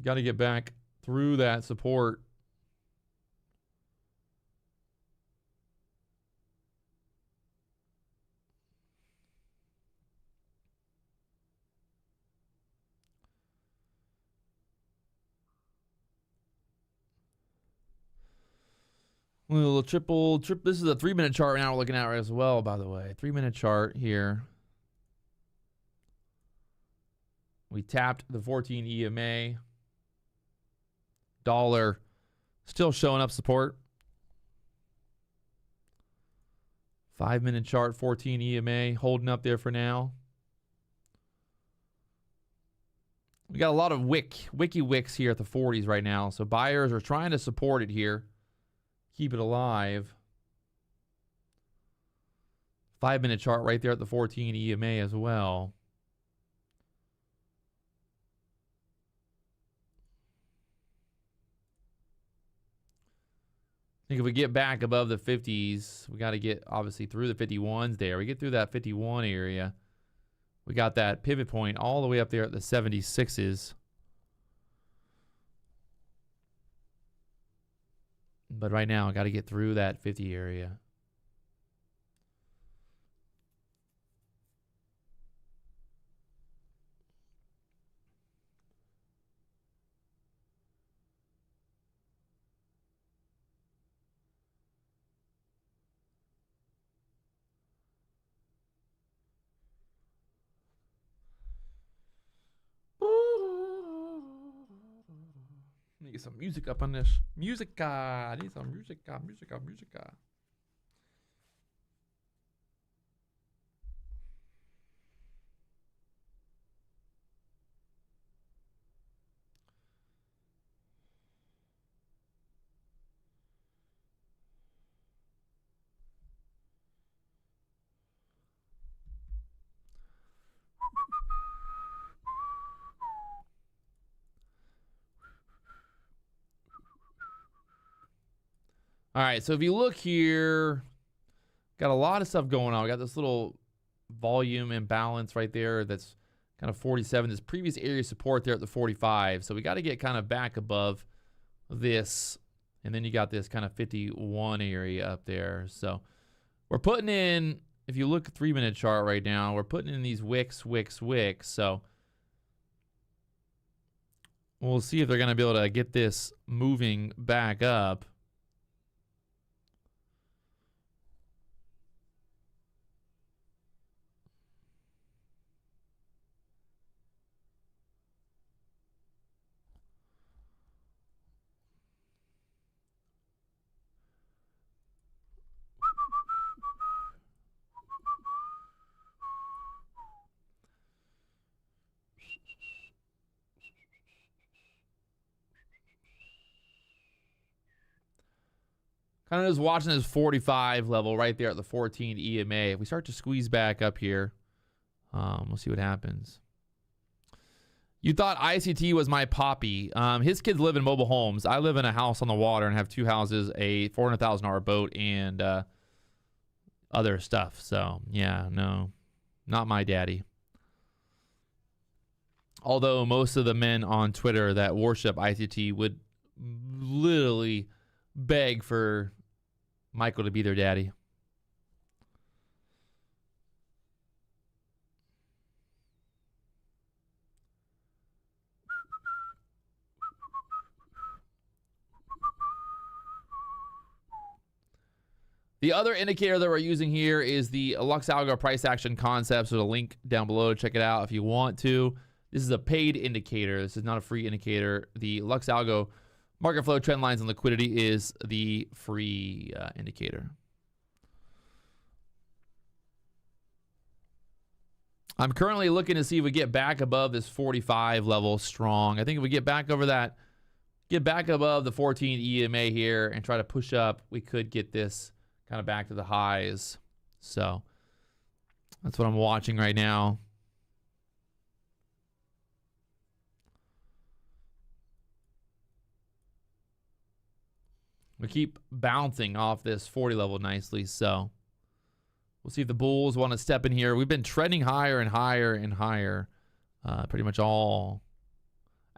Got to get back through that support. A little triple. This is a 3-minute chart right now we're looking at as well, by the way. 3-minute chart here. We tapped the 14 EMA. Dollar still showing up support. 5-minute chart, 14 EMA holding up there for now. We got a lot of wiki wicks here at the 40s right now. So buyers are trying to support it here. Keep it alive. 5-minute chart right there at the 14 EMA as well. I think if we get back above the 50s, we got to get obviously through the 51s there. We get through that 51 area. We got that pivot point all the way up there at the 76s. But right now, I got to get through that 50 area. Get some music up on this. Musica. I need some musica. All right, so if you look here, got a lot of stuff going on. We got this little volume imbalance right there. That's kind of 47. This previous area of support there at the 45. So we got to get kind of back above this. And then you got this kind of 51 area up there. So we're putting in, if you look at the 3-minute chart right now, we're putting in these wicks. So we'll see if they're going to be able to get this moving back up. Kind of just watching this 45 level right there at the 14 EMA. If we start to squeeze back up here, we'll see what happens. You thought ICT was my poppy. His kids live in mobile homes. I live in a house on the water and have 2 houses, a $400,000 boat, and other stuff. So, yeah, no, not my daddy. Although most of the men on Twitter that worship ICT would literally beg for Michael to be their daddy. The other indicator that we're using here is the Lux Algo price action concepts. There's a link down below to check it out if you want to. This is a paid indicator. This is not a free indicator. The Lux Algo market flow, trend lines, and liquidity is the free indicator. I'm currently looking to see if we get back above this 45 level strong. I think if we get back over that, get back above the 14 EMA here and try to push up, we could get this kind of back to the highs. So that's what I'm watching right now. We keep bouncing off this 40 level nicely, so we'll see if the bulls want to step in here. We've been trending higher and higher and higher pretty much all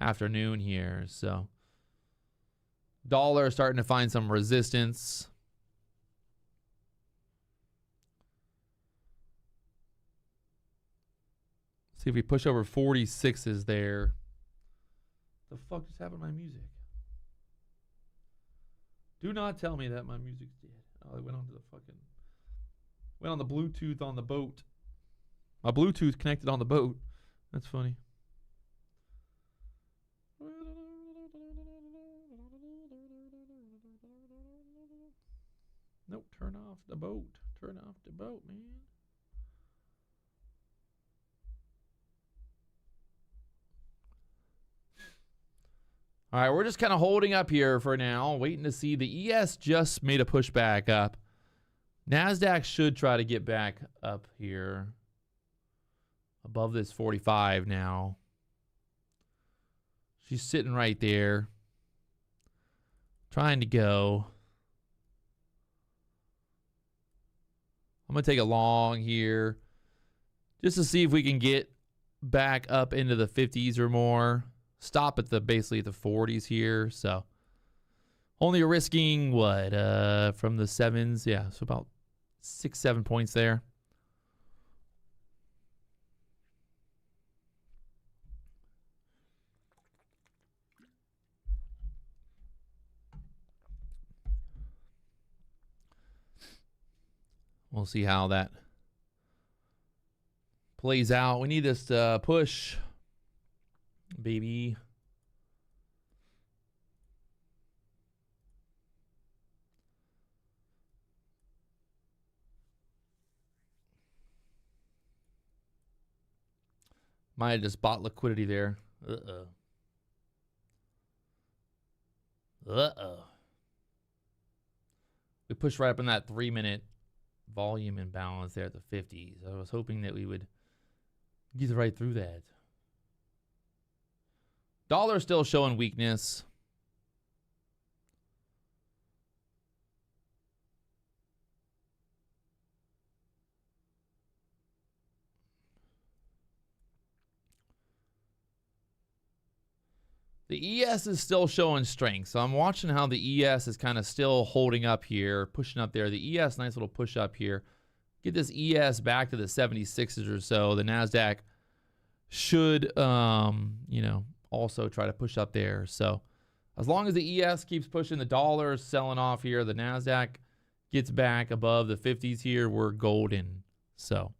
afternoon here. So dollar starting to find some resistance. See if we push over 46s there. The fuck just happened to my music? Do not tell me that my music's dead. Oh, it went on to the fucking... Went on the Bluetooth on the boat. My Bluetooth connected on the boat. That's funny. Nope, turn off the boat. Turn off the boat, man. All right, we're just kind of holding up here for now, waiting to see. The ES just made a push back up. NASDAQ should try to get back up here above this 45 now. She's sitting right there, trying to go. I'm going to take a long here just to see if we can get back up into the 50s or more. Stop at the basically at the 40s here. So only risking what from the 7s. Yeah, so about 6-7 points there. We'll see how that plays out. We need this to push, baby. Might have just bought liquidity there. Uh-oh. We pushed right up in that 3-minute volume imbalance there at the 50s. I was hoping that we would get right through that. Dollar still showing weakness. The ES is still showing strength. So I'm watching how the ES is kind of still holding up here, pushing up there. The ES, nice little push up here. Get this ES back to the 76s or so. The NASDAQ should, you know, also try to push up there. So as long as the ES keeps pushing, the dollar is selling off here, the NASDAQ gets back above the 50s here, we're golden. So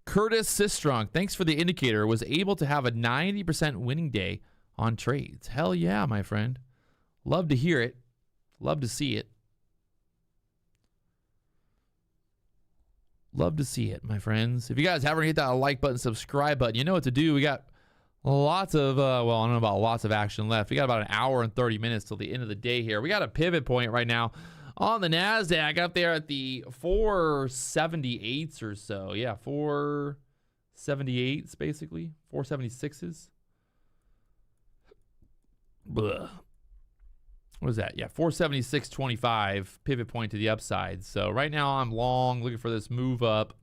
Curtis Sistrunk, thanks for the indicator, was able to have a 90% winning day on trades. Hell yeah, my friend. Love to hear it. Love to see it. Love to see it, my friends. If you guys haven't hit that like button, subscribe button, you know what to do. We got lots of, well, I don't know about lots of action left. We got about an hour and 30 minutes till the end of the day here. We got a pivot point right now on the NASDAQ up there at the 478s or so. Yeah, 478s basically. 476s. Blah. What is that? Yeah, 476.25 pivot point to the upside. So right now I'm long, looking for this move up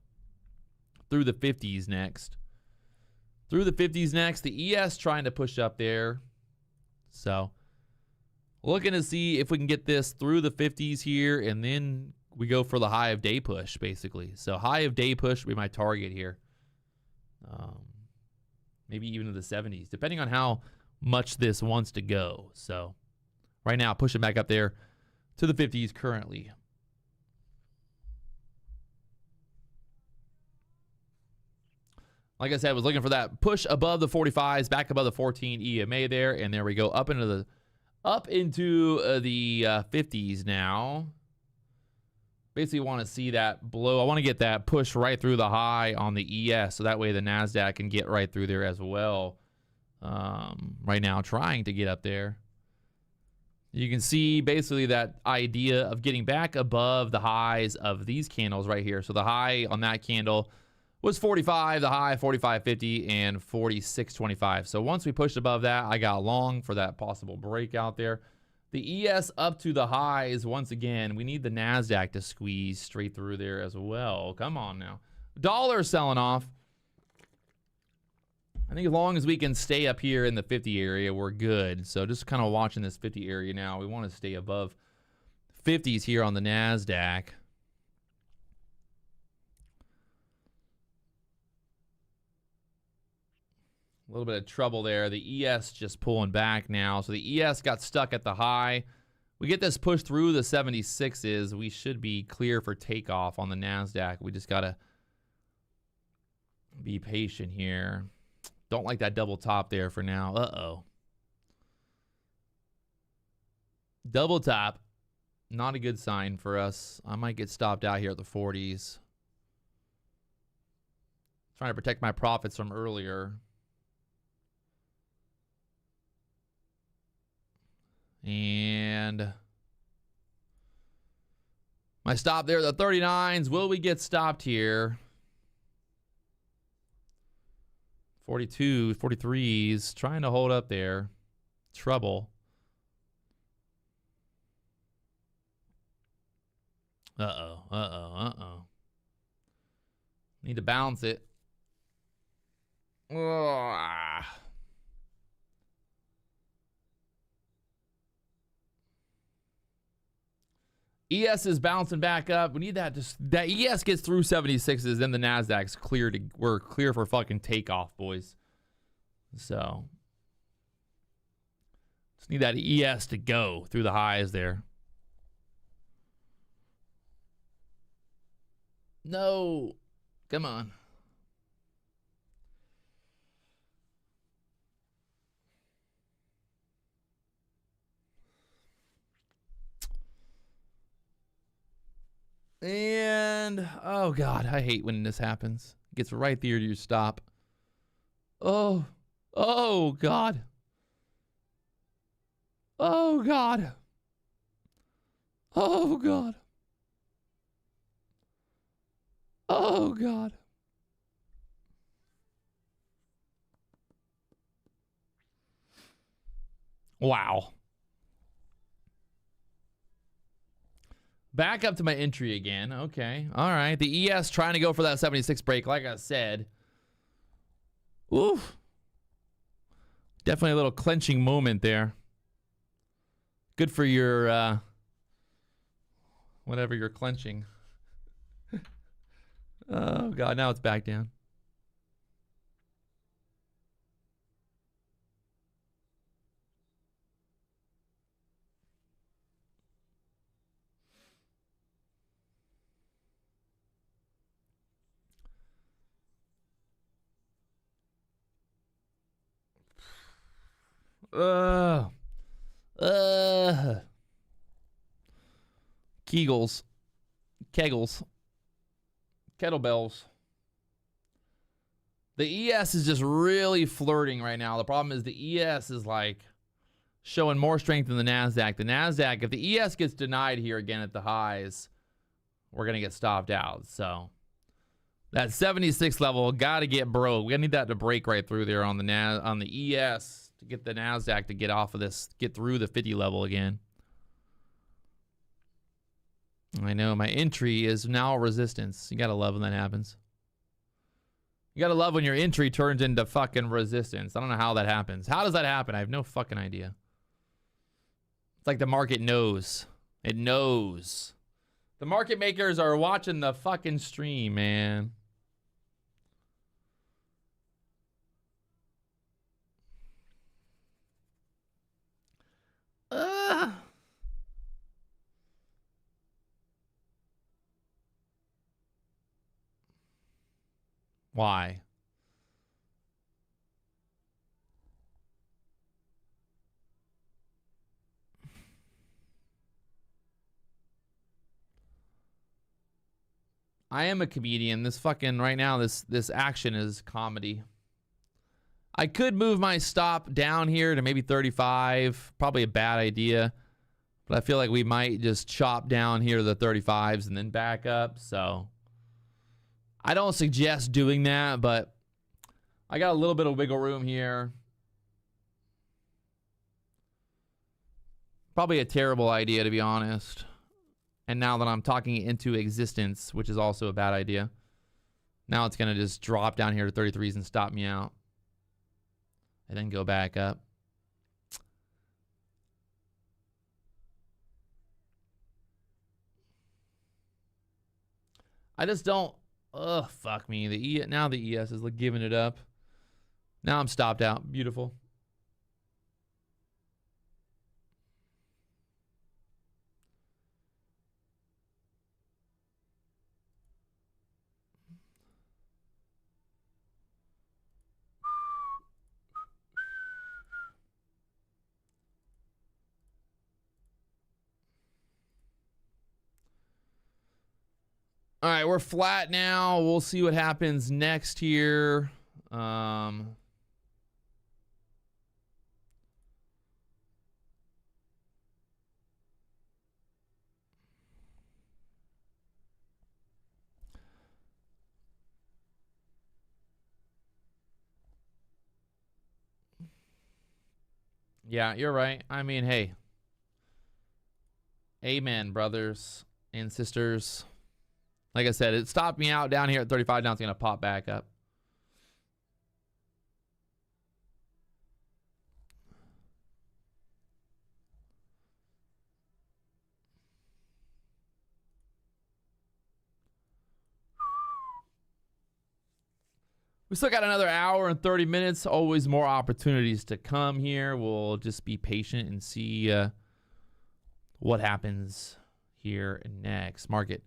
through the 50s next. Through the 50s next. The ES trying to push up there. So looking to see if we can get this through the 50s here, and then we go for the high of day push, basically. So high of day push would be my target here. Maybe even to the 70s, depending on how much this wants to go. So right now, pushing back up there to the 50s currently. Like I said, I was looking for that push above the 45s, back above the 14 EMA there, and there we go up into the 50s now. Basically want to see that blow. I want to get that push right through the high on the ES, so that way the NASDAQ can get right through there as well. Right now, trying to get up there. You can see basically that idea of getting back above the highs of these candles right here. So the high on that candle was 45, the high 45.50 and 46.25. So once we pushed above that, I got long for that possible breakout there. The ES up to the highs once again. We need the NASDAQ to squeeze straight through there as well. Come on now. Dollar selling off. I think as long as we can stay up here in the 50 area, we're good. So just kind of watching this 50 area now. We want to stay above 50s here on the NASDAQ. A little bit of trouble there. The ES just pulling back now. So the ES got stuck at the high. We get this push through the 76s. We should be clear for takeoff on the NASDAQ. We just got to be patient here. Don't like that double top there for now. Uh-oh. Double top. Not a good sign for us. I might get stopped out here at the 40s. Trying to protect my profits from earlier. And my stop there, the 39s. Will we get stopped here? 42, 43s. Trying to hold up there. Trouble. Uh-oh, uh-oh, uh-oh. Need to balance it. Ugh. ES is bouncing back up. We need that. Just that ES gets through 76s, then the NASDAQ's clear to. We're clear for fucking takeoff, boys. So just need that ES to go through the highs there. No, come on. And, oh, God, I hate when this happens. It gets right there to your stop. Oh, oh, God. Oh, God. Oh, God. Oh, God. Wow. Back up to my entry again. Okay. All right. The ES trying to go for that 76 break. Like I said, Oof. Definitely a little clenching moment there. Good for your whatever you're clenching. Oh god, now it's back down. Kegels. Kegels. Kettlebells. The ES is just really flirting right now. The problem is the ES is like showing more strength than the NASDAQ. The NASDAQ, if the ES gets denied here again at the highs, we're going to get stopped out. So that 76 level got to get broke. We need that to break right through there on the ES to get the NASDAQ to get off of this, get through the 50 level again. I know my entry is now resistance. You got to love when that happens. You got to love when your entry turns into fucking resistance. I don't know how that happens. How does that happen? I have no fucking idea. It's like the market knows. It knows. The market makers are watching the fucking stream, man. Why? I am a comedian. This fucking right now, this action is comedy. I could move my stop down here to maybe 35. Probably a bad idea. But I feel like we might just chop down here to the 35s and then back up. So I don't suggest doing that, but I got a little bit of wiggle room here. Probably a terrible idea, to be honest. And now that I'm talking it into existence, which is also a bad idea, now it's going to just drop down here to 33s and stop me out. And then go back up. I just don't. Ugh, fuck me. Now the ES is like giving it up. Now I'm stopped out. Beautiful. All right, we're flat now. We'll see what happens next here. Yeah, you're right. I mean, hey. Amen, brothers and sisters. Like I said, it stopped me out down here at 35. Now it's going to pop back up. We still got another hour and 30 minutes. Always more opportunities to come here. We'll just be patient and see what happens here next. Market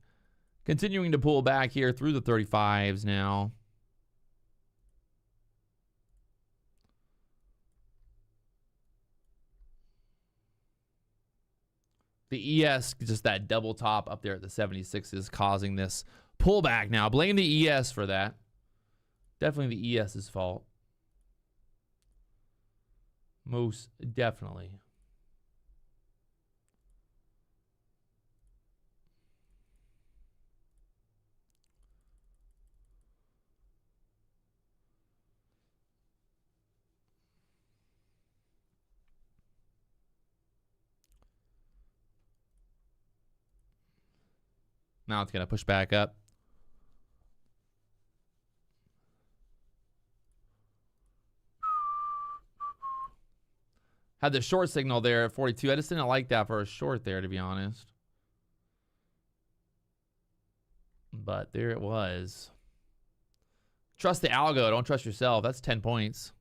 continuing to pull back here through the 35s now. The ES, just that double top up there at the 76 is causing this pullback now. Blame the ES for that. Definitely the ES's fault. Most definitely. Now it's going to push back up. Had the short signal there at 42. I just didn't like that for a short there, to be honest. But there it was. Trust the algo. Don't trust yourself. That's 10 points.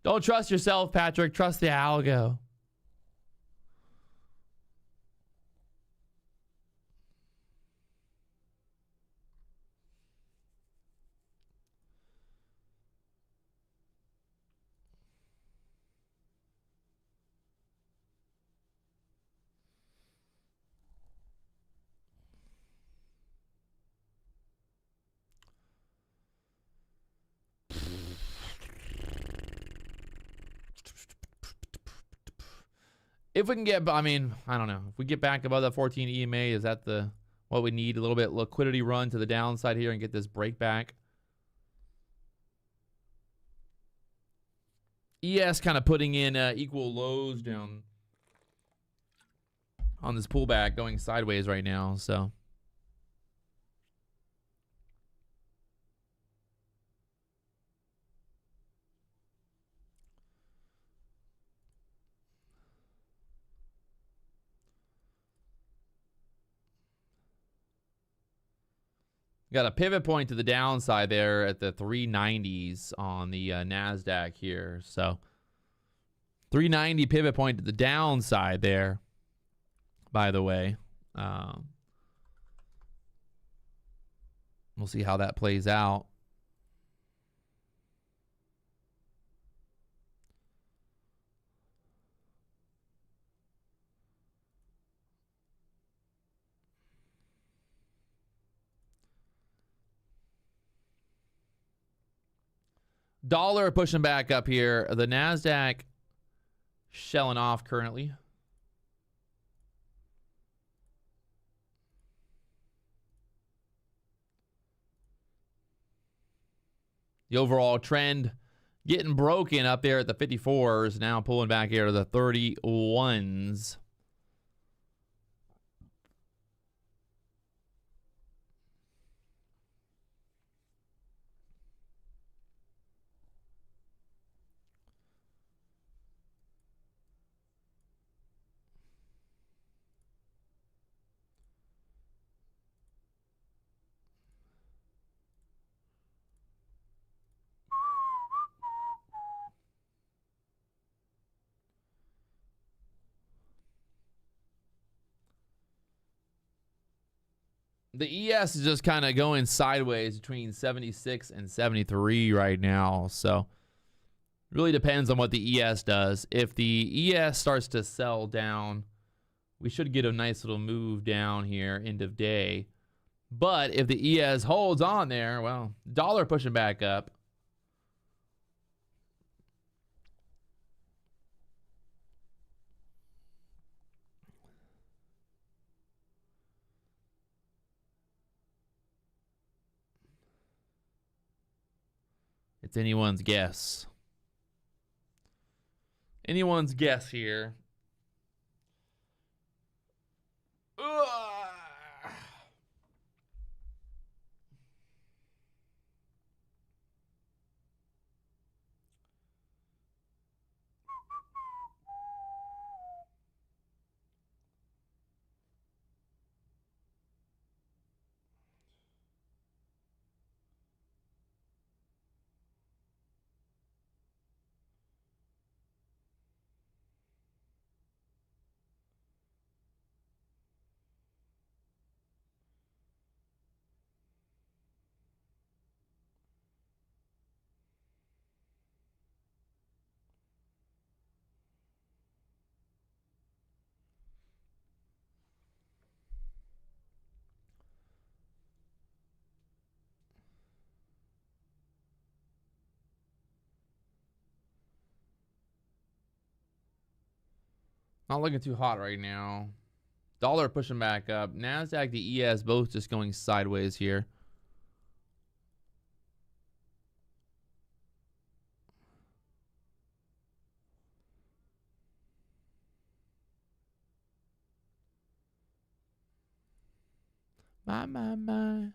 Don't trust yourself, Patrick. Trust the algo. If we can get, I mean, I don't know. If we get back above that 14 EMA, is that the what we need? A little bit liquidity run to the downside here and get this break back. ES kind of putting in equal lows down on this pullback, going sideways right now. So got a pivot point to the downside there at the 390s on the NASDAQ here. So 390 pivot point to the downside there, by the way. We'll see how that plays out. Dollar pushing back up here. The NASDAQ shelling off currently. The overall trend getting broken up there at the 54s. Now pulling back here to the 31s. The ES is just kind of going sideways between 76 and 73 right now. So really depends on what the ES does. If the ES starts to sell down, we should get a nice little move down here end of day. But if the ES holds on there, well, dollar pushing back up. It's anyone's guess. Anyone's guess here. Ugh. Not looking too hot right now. Dollar pushing back up. NASDAQ, the ES, both just going sideways here. My.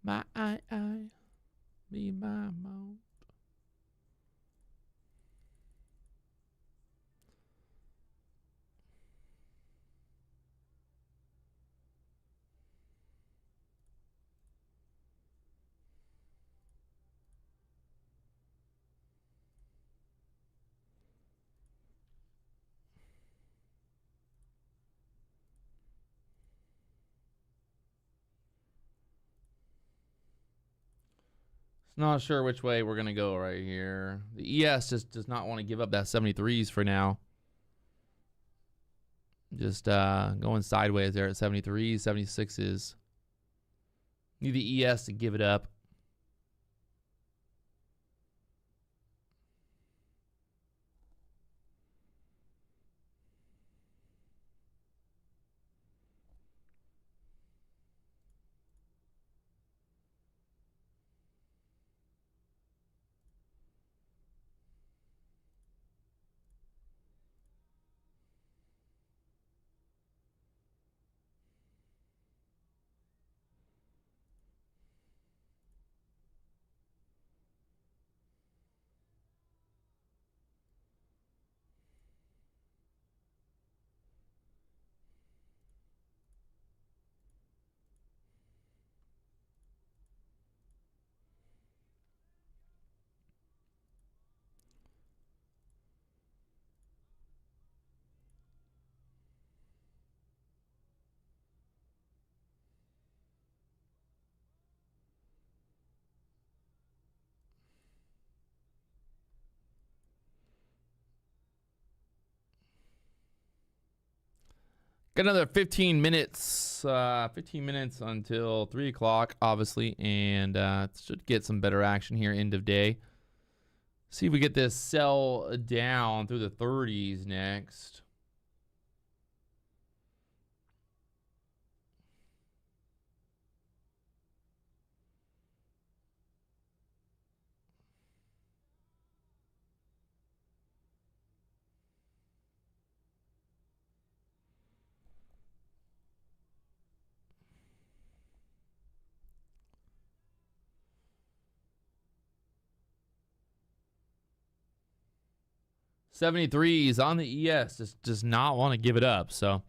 My I, be my mount. Not sure which way we're going to go right here. The ES just does not want to give up that 73s for now. Just going sideways there at 73s, 76s. Need the ES to give it up. Got another 15 minutes. 15 minutes until 3 o'clock, obviously, and should get some better action here end of day. See if we get this sell down through the 30s next. '73s on the ES just does not want to give it up. So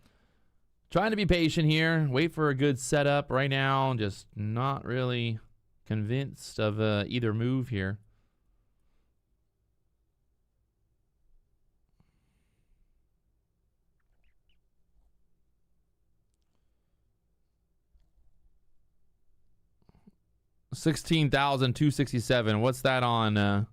trying to be patient here. Wait for a good setup right now. Just not really convinced of either move here. $16,267. What's that on?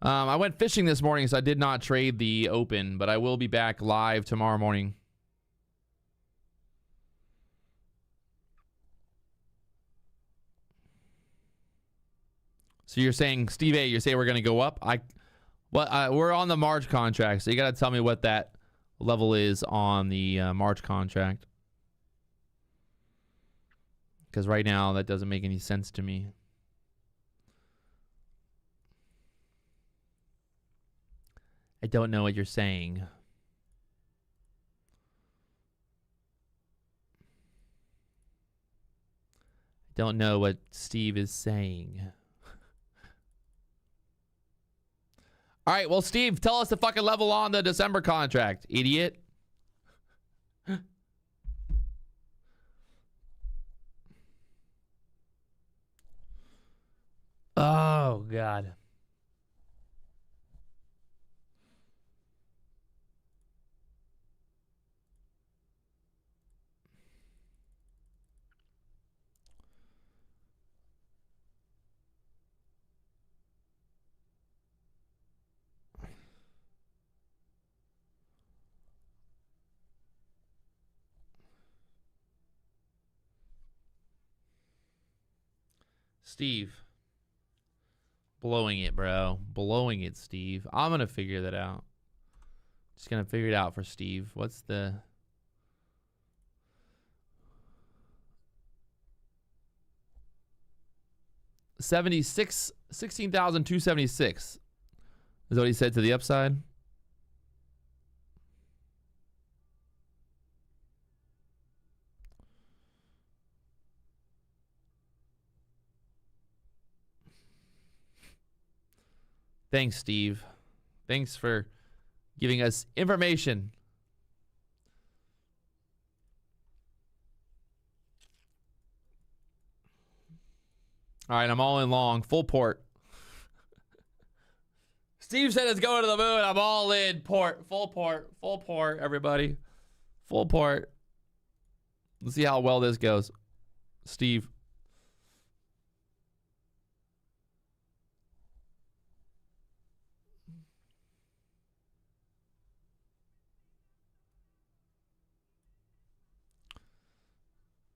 I went fishing this morning, so I did not trade the open, but I will be back live tomorrow morning. So you're saying, Steve A, you're saying we're going to go up? We're on the March contract, so you got to tell me what that level is on the March contract. Because right now, that doesn't make any sense to me. I don't know what you're saying. I don't know what Steve is saying. All right, well, Steve, tell us the fucking level on the December contract, idiot. Oh, God. Steve. Blowing it, bro. Blowing it, Steve. I'm going to figure that out. Just going to figure it out for Steve. What's the... $16,276 is what he said to the upside. Thanks, Steve. Thanks for giving us information. All right, I'm all in long. Full port. Steve said it's going to the moon. I'm all in port. Full port. Full port, everybody. Full port. Let's see how well this goes. Steve.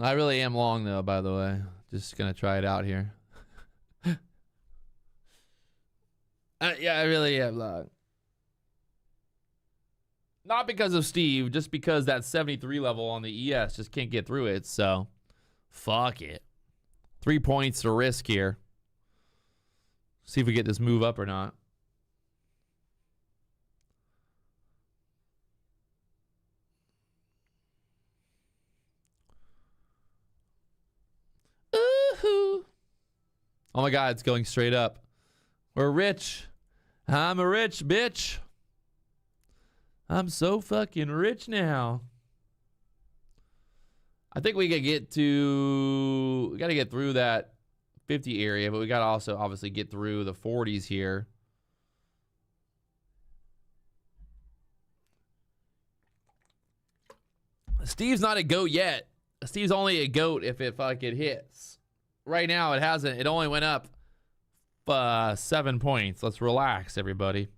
I really am long, though, by the way. Just going to try it out here. Yeah, I really am long. Not because of Steve, just because that 73 level on the ES just can't get through it. So, fuck it. 3 points to risk here. See if we get this move up or not. Ooh. Oh my God, it's going straight up. We're rich. I'm a rich bitch. I'm so fucking rich now. I think we got to get through that 50 area, but we got to also obviously get through the 40s here. Steve's not a goat yet. Steve's only a goat if it fucking hits. Right now it hasn't. It only went up 7 points. Let's relax, everybody.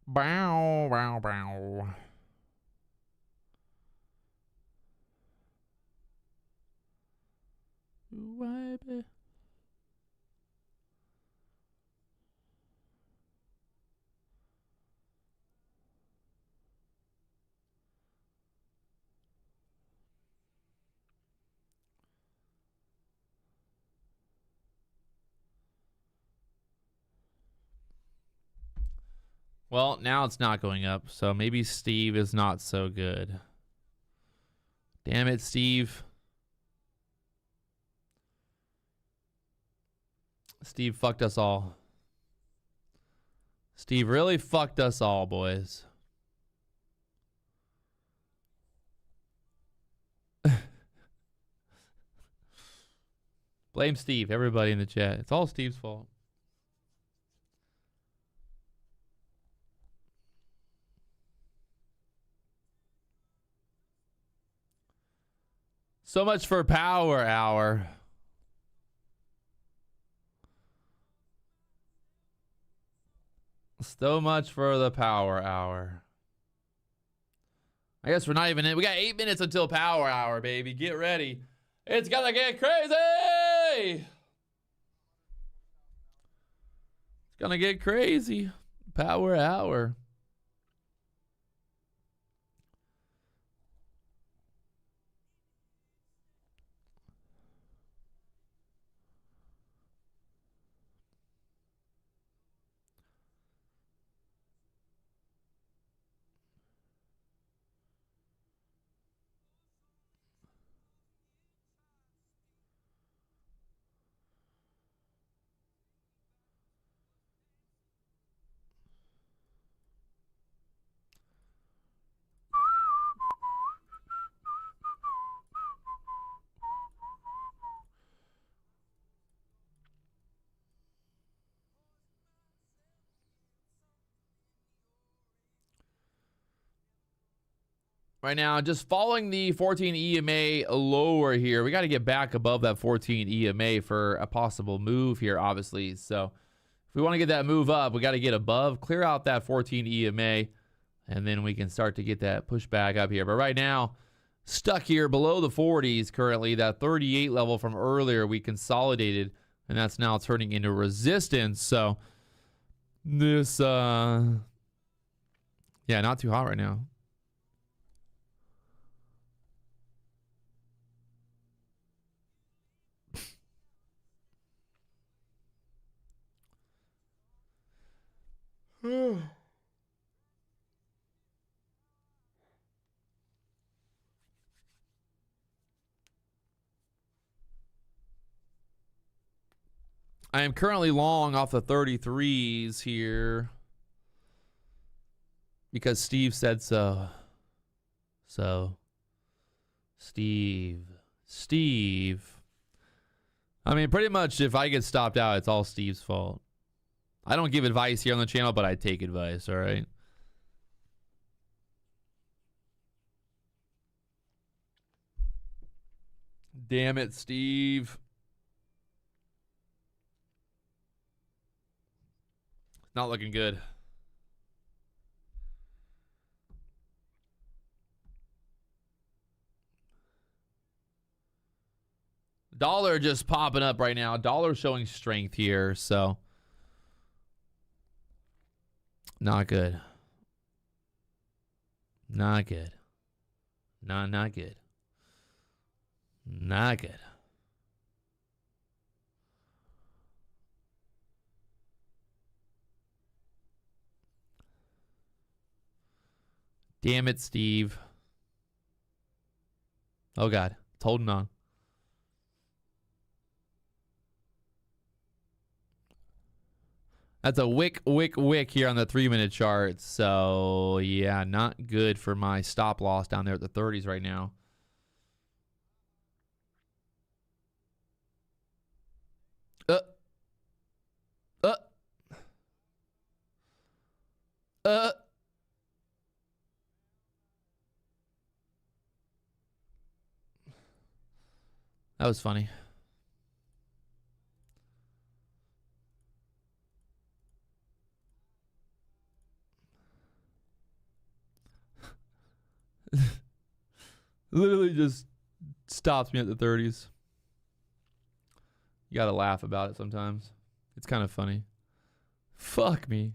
Bow, bow, bow. Well, now it's not going up, so maybe Steve is not so good. Damn it, Steve. Steve fucked us all. Steve really fucked us all, boys. Blame Steve, everybody in the chat. It's all Steve's fault. So much for power hour. So much for the power hour. I guess we're not even in. We got 8 minutes until power hour, baby. Get ready. It's gonna get crazy. It's gonna get crazy. Power hour. right now. Just following the 14 EMA lower here. We got to get back above that 14 EMA for a possible move here, obviously. So if we want to get that move up, we got to get above, clear out that 14 EMA, and then we can start to get that push back up here. But right now, stuck here below the 40s currently. That 38 level from earlier, we consolidated, and that's now turning into resistance. So this, yeah, not too hot right now. I am currently long off the 33s here because Steve said so. So, Steve. I mean, pretty much if I get stopped out, it's all Steve's fault. I don't give advice here on the channel, but I take advice, all right? Damn it, Steve. Not looking good. Dollar just popping up right now. Dollar showing strength here, so not good. Not good. Not good. Not good. Damn it, Steve. Oh, God. It's holding on. That's a wick here on the 3-minute chart. So, yeah, not good for my stop loss down there at the 30s right now. That was funny. Literally just stops me at the 30s. You gotta laugh about it sometimes. It's kind of funny. Fuck me.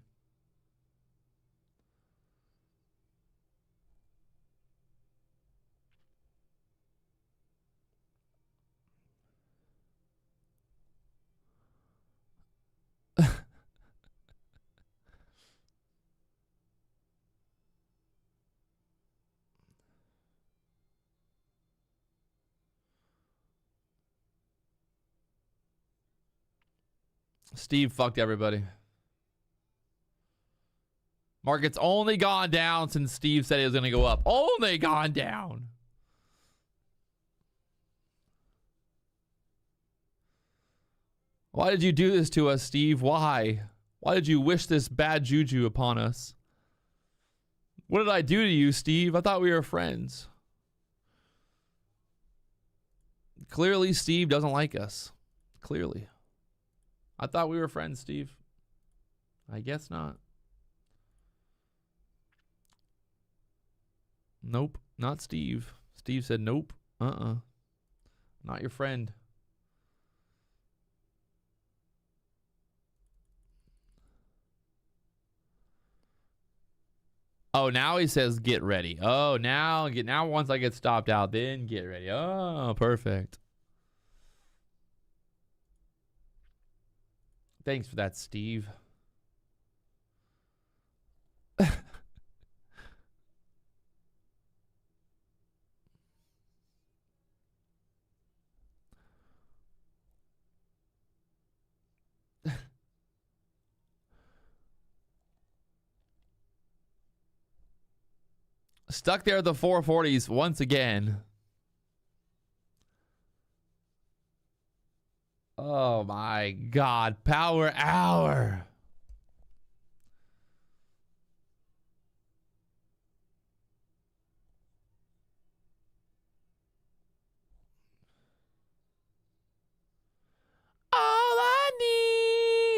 Steve fucked everybody. Market's only gone down since Steve said it was going to go up. Only gone down. Why did you do this to us, Steve? Why? Why did you wish this bad juju upon us? What did I do to you, Steve? I thought we were friends. Clearly, Steve doesn't like us. Clearly. I thought we were friends, Steve. I guess not. Nope, not Steve. Steve said nope. Not your friend. Oh, now he says get ready. Oh, now once I get stopped out, then get ready. Oh, perfect. Thanks for that, Steve. Stuck there at the 440s once again. Oh my God, power hour.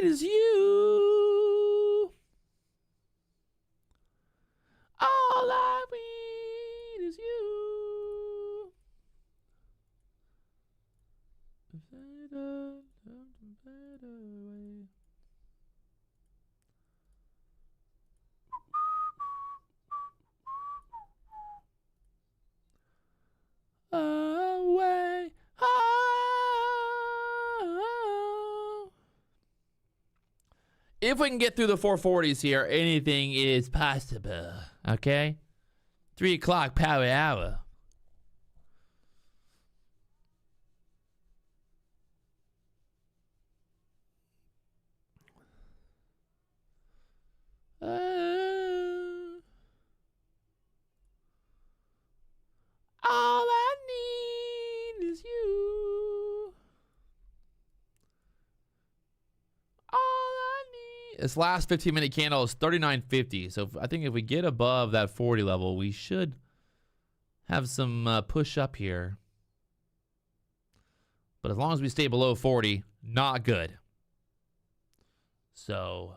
need is you. All I need is you. Away. Oh. If we can get through the 440s here, anything is possible. Okay? 3 o'clock power hour. All I need is you. All I need. This last 15-minute candle is 39.50. So I think if we get above that 40 level, we should have some push up here. But as long as we stay below 40, not good. So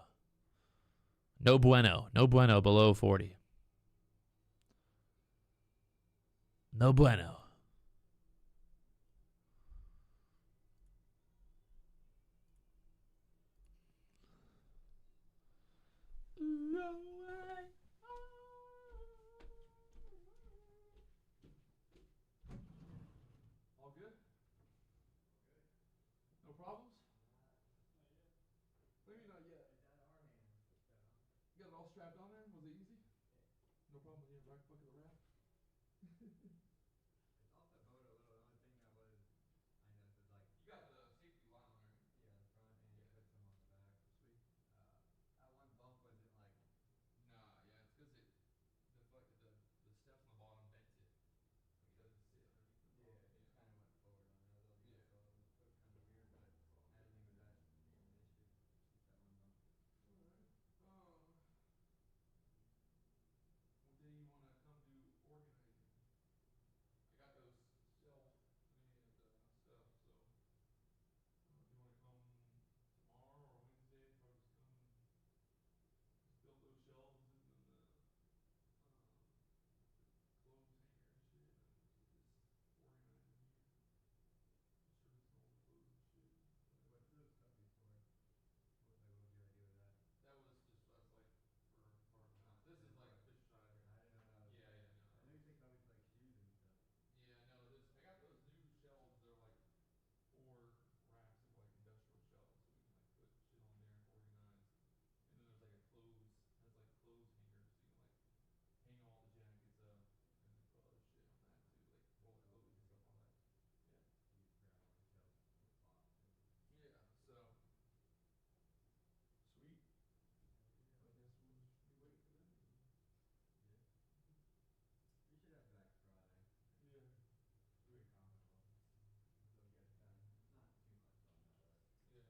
no bueno. No bueno below 40. No bueno. All good? No problems? Maybe not yet. You got it all strapped on there? Was it easy? No problem. Yeah, back bucket of wrap. It's off the boat a little. The only thing that was, I noticed was like, You got the safety line on there, right? yeah, the front, and you put some on the back. Sweet. That one bump wasn't like, Nah, yeah, it's because the steps on the bottom bent it. Like it doesn't sit underneath the yeah, bottom. it kind of went forward on it. That was all, Yeah. so it was kind of weird, but I didn't think it was that big of an issue. Just that one bump. Alright. What day you want to come do organizing? I got those shelf and stuff, so if you want to come tomorrow or Wednesday, probably just come and just build those shelves and then clothes hanger and shit, and then just get this organized in here. Distribute some all the clothes and shit. What's the stuff you stored? What was your idea with that? That was just that's like for part of the house. This is like fish side. I didn't know that was. Yeah, yeah, no. I know you take copies for like shoes and stuff. Yeah, no. This I got those new shelves. They're like 4 racks of like industrial shelves, so we can like put shit on there and organize. And then there's like a clothes has like clothes hangers, so you can like hang all the jackets up and then put other shit on that too, like all the clothes and stuff on that. Yeah. You just grab all the shelves with spots too. Yeah. So sweet. Hell I yeah. guess we'll just be waiting for them. Yeah. We should have Black Friday. Yeah. Pretty comical. They'll get done. Not too much on it, but Yeah. Chris,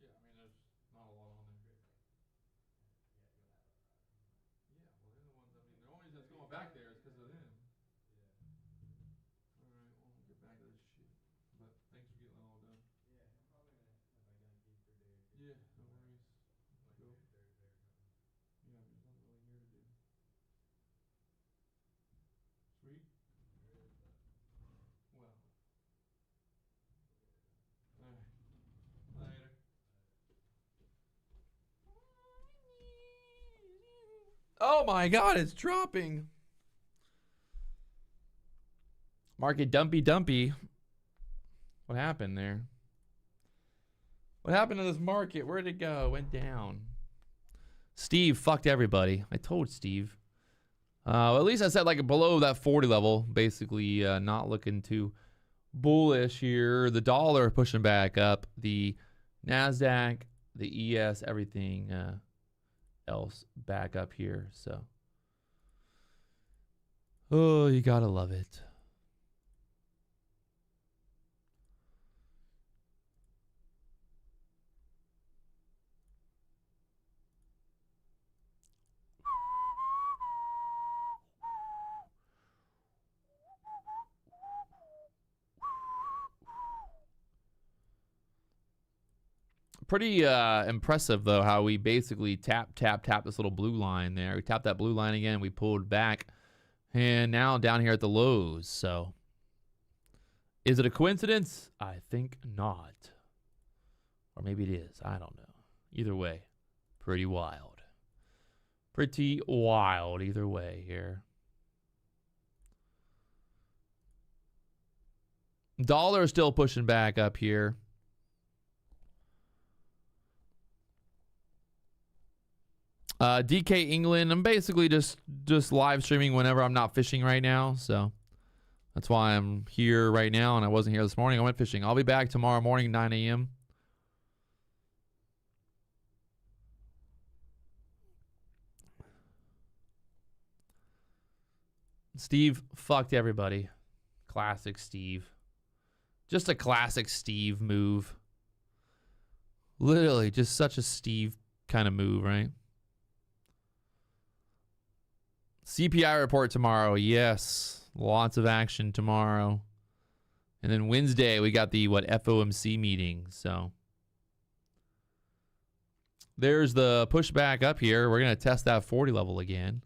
Yeah. I mean, there's not a lot on there. Chris, like, yeah, you'll have a Friday. Yeah. Well, they're the ones. I mean, the only reason it's going back there is because of them. Yeah. All right. Well, we'll get back to this shit. But thanks for getting that all done. Yeah, I'm probably gonna nip back down to Keith for a day or two. Yeah. No worries. Wednesday or Thursday or something. Yeah. There's nothing really here to do. Sweet. There is, but Well. we'll get it done. All right. Later. Oh my God, it's dropping. Market dumpy. What happened there? What happened to this market? Where'd it go? It went down. Steve fucked everybody. I told Steve. At least I said like below that 40 level. Basically, not looking too bullish here. The dollar pushing back up. The NASDAQ, the ES, everything else back up here. So, oh, you gotta love it. Pretty impressive, though, how we basically tap this little blue line there. We tapped that blue line again. We pulled back. And now down here at the lows. So is it a coincidence? I think not. Or maybe it is. I don't know. Either way, pretty wild. Pretty wild either way here. Dollar is still pushing back up here. DK England, I'm basically just live streaming whenever I'm not fishing right now. So that's why I'm here right now, and I wasn't here this morning. I went fishing. I'll be back tomorrow morning, 9 a.m. Steve fucked everybody. Classic Steve. Just a classic Steve move. Literally, just such a Steve kind of move, right? CPI report tomorrow. Yes. Lots of action tomorrow. And then Wednesday, we got the, FOMC meeting. So there's the pushback up here. We're going to test that 40 level again.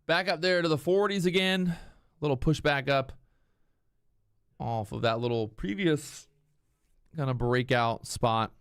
Back up there to the 40s again. Little pushback up off of that little previous kind of breakout spot.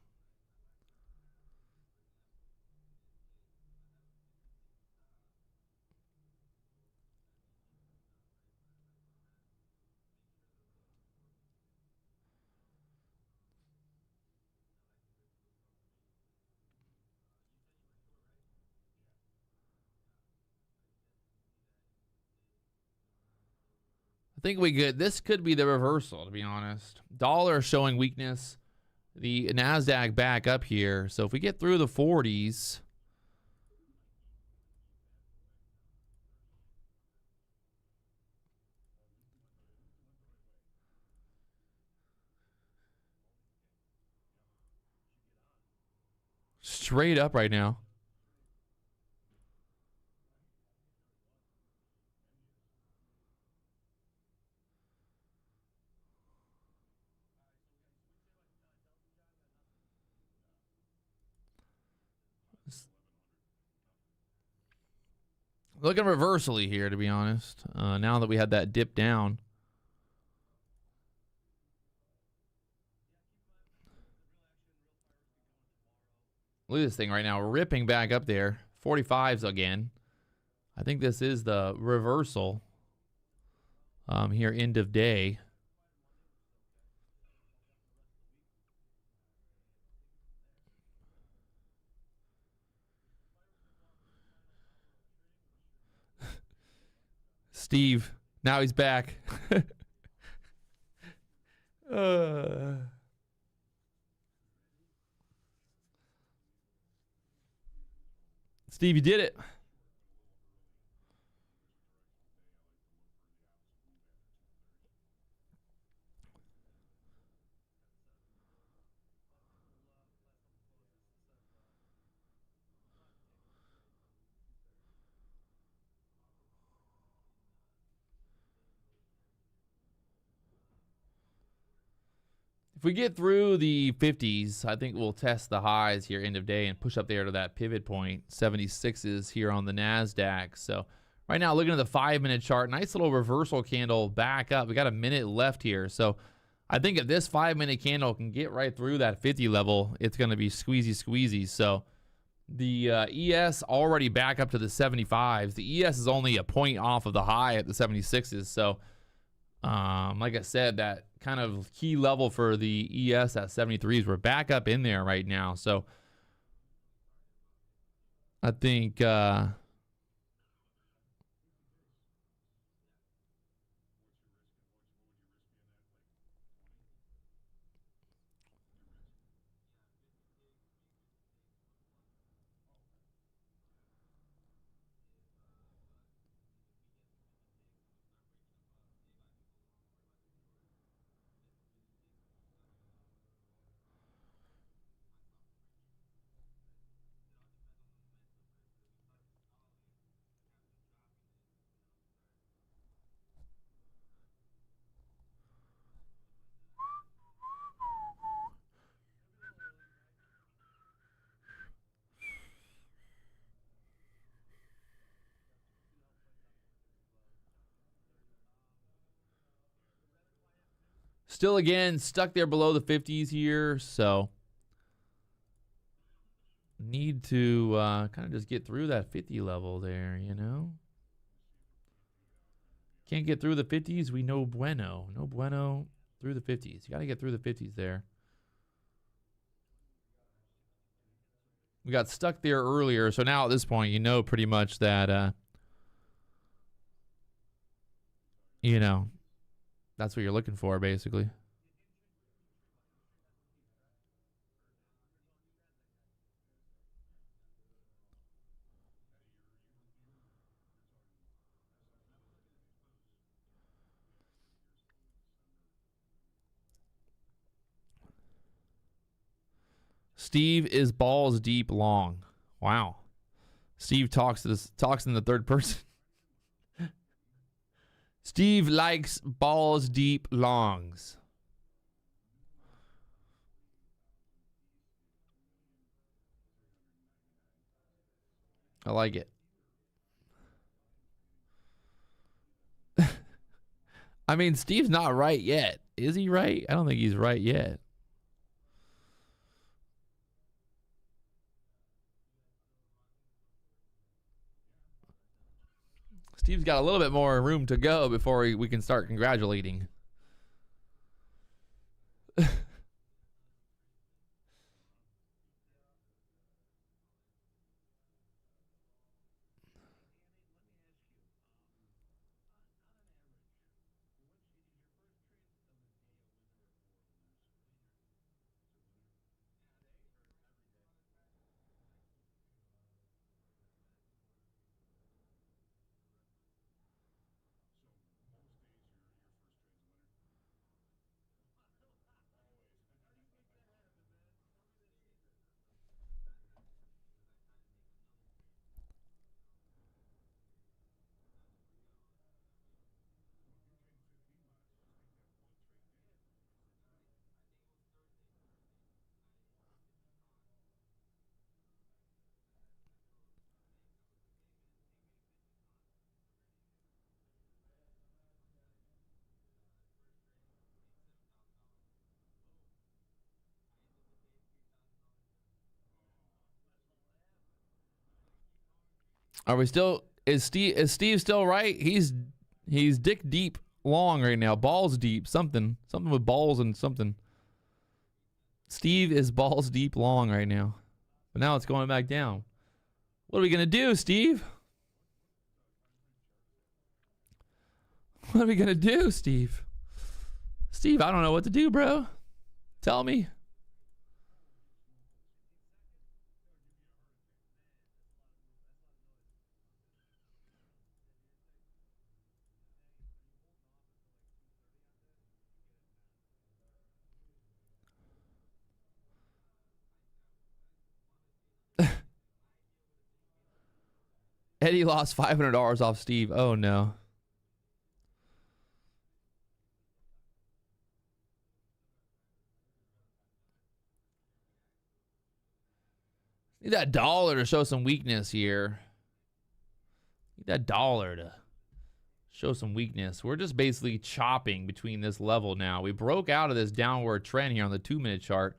I think we could. This could be the reversal, to be honest. Dollar showing weakness. The NASDAQ back up here. So if we get through the 40s, straight up right now. Looking reversally here, to be honest. Now that we had that dip down. Look at this thing right now, ripping back up there. 45s again. I think this is the reversal here, end of day. Steve, now he's back. Steve, you did it. If we get through the 50s, I think we'll test the highs here end of day and push up there to that pivot point. 76s here on the NASDAQ. So right now, looking at the 5-minute chart, nice little reversal candle back up. We got a minute left here. So I think if this 5-minute candle can get right through that 50 level, it's going to be squeezy. So the ES already back up to the 75s. The ES is only a point off of the high at the 76s. So Like I said, that kind of key level for the ES at 73s, we're back up in there right now. So I think still, again, stuck there below the 50s here. So need to kind of just get through that 50 level there, you know. Can't get through the 50s, we no bueno. No bueno through the 50s. You got to get through the 50s there. We got stuck there earlier, so now at this point, you know pretty much that, you know, that's what you're looking for, basically. Steve is balls deep long. Wow. Steve talks in the third person. Steve likes balls deep longs. I like it. I mean, Steve's not right yet. Is he right? I don't think he's right yet. Steve's got a little bit more room to go before we can start congratulating. Are we still? Is Steve still right? He's dick deep long right now. Balls deep. Something with balls and something. Steve is balls deep long right now. But now it's going back down. What are we gonna do, Steve? What are we gonna do, Steve? Steve, I don't know what to do, bro. Tell me. Eddie lost $500 off Steve. Oh no. Need that dollar to show some weakness here. Need that dollar to show some weakness. We're just basically chopping between this level now. We broke out of this downward trend here on the 2-minute chart.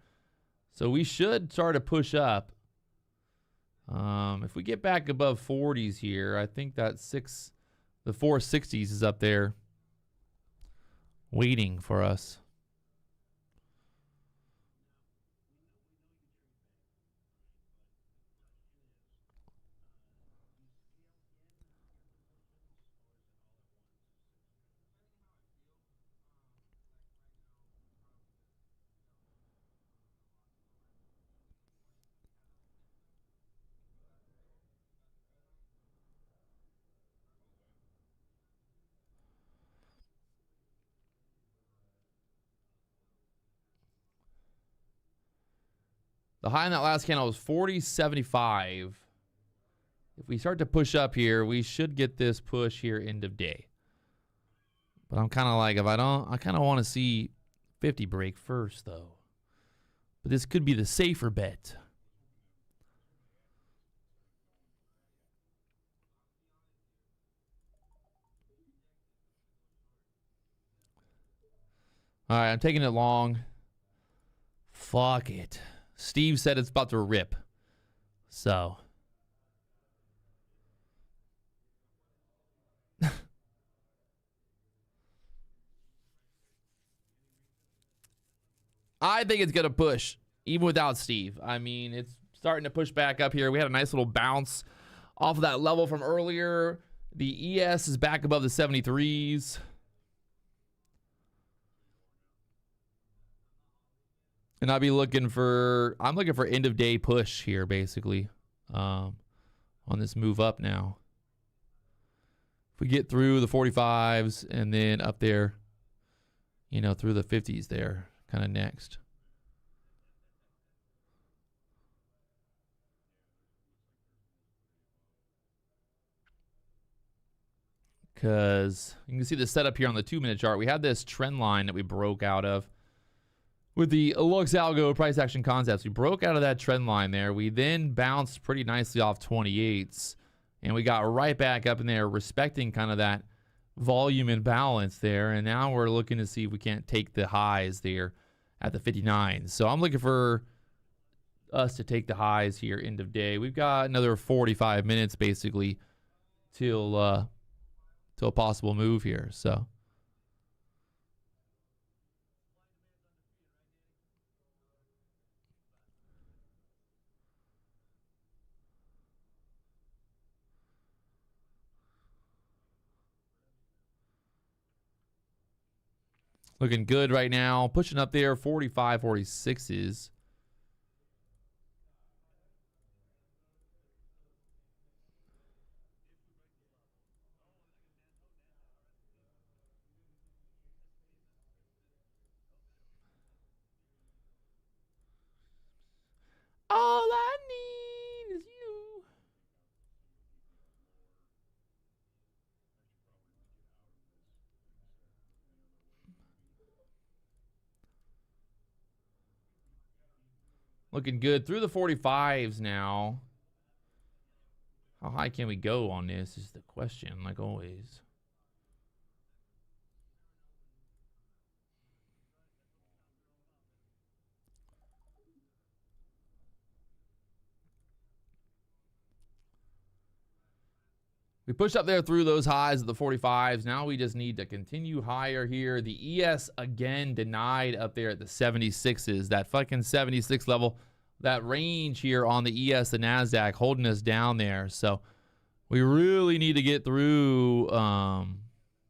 So we should start to push up. If we get back above 40s here, I think that the 460s is up there. waiting for us. The high in that last candle was 40.75. If we start to push up here, we should get this push here end of day. But I'm kind of like, if I don't, I kind of want to see 50 break first, though. But this could be the safer bet. All right, I'm taking it long. Fuck it. Steve said it's about to rip. So. I think it's going to push, even without Steve. I mean, it's starting to push back up here. We had a nice little bounce off of that level from earlier. The ES is back above the 73s. And I'll be looking for, I'm looking for end of day push here, basically, on this move up now. If we get through the 45s and then up there, you know, through the 50s there, kind of next. Because you can see the setup here on the 2-minute chart. We had this trend line that we broke out of with the Lux Algo price action concepts. We broke out of that trend line there. We then bounced pretty nicely off 28s. And we got right back up in there, respecting kind of that volume imbalance there. And now we're looking to see if we can't take the highs there at the 59s. So I'm looking for us to take the highs here end of day. We've got another 45 minutes basically till a possible move here. So looking good right now. Pushing up there, 45, 46s. All I need is you. Looking good through the 45s now. How high can we go on this is the question, like always. We pushed up there through those highs of the 45s. Now we just need to continue higher here. The ES again denied up there at the 76s. That fucking 76 level, that range here on the ES, the NASDAQ, holding us down there. So we really need to get through,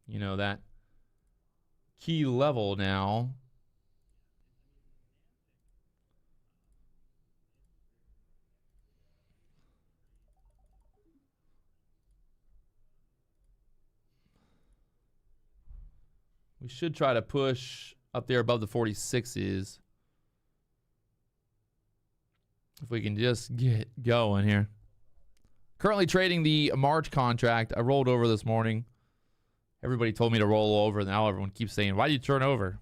you know, that key level now. We should try to push up there above the 46s. If we can just get going here. Currently trading the March contract. I rolled over this morning. Everybody told me to roll over. Now everyone keeps saying, why do you turn over?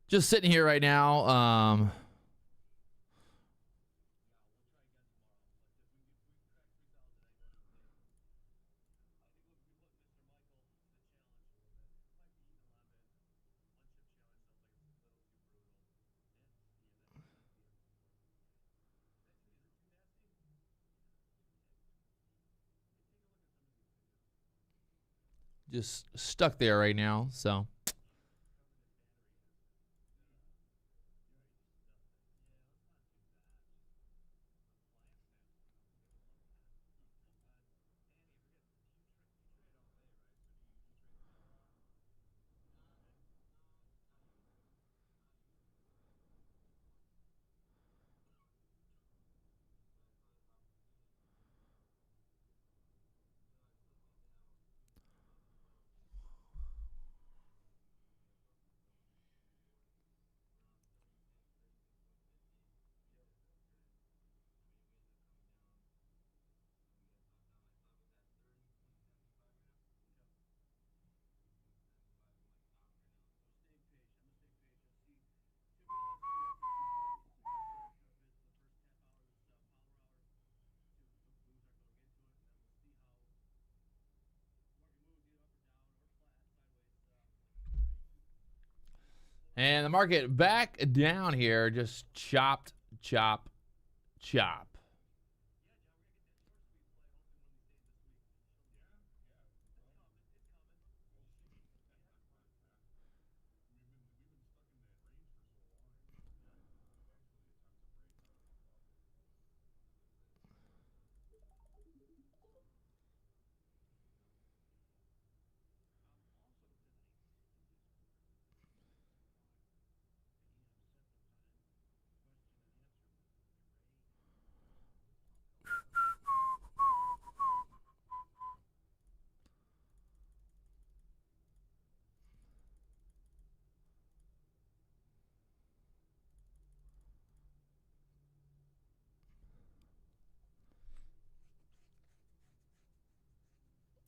just sitting here right now. Just stuck there right now, so. And the market back down here, just chopped, chop, chop.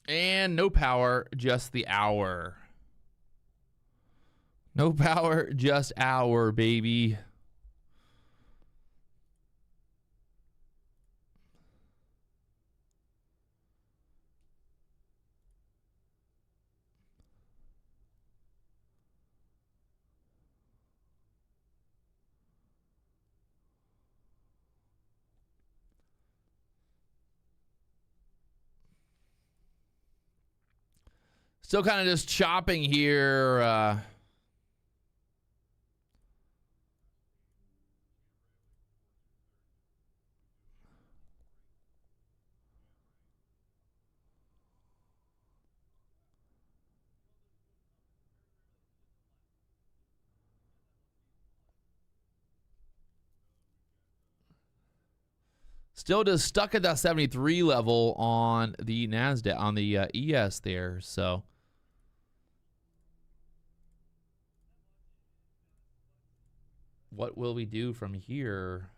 And no power, just the hour. No power, just hour, baby. Still kind of just chopping here. Still just stuck at that 73 level on the NASDAQ, on the ES there. So what will we do from here?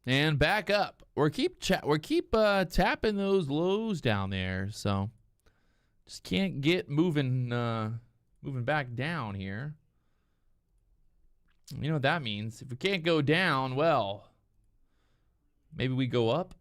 And back up. We're keep tapping those lows down there. So just can't get moving back down here. You know what that means? If we can't go down, well, maybe we go up.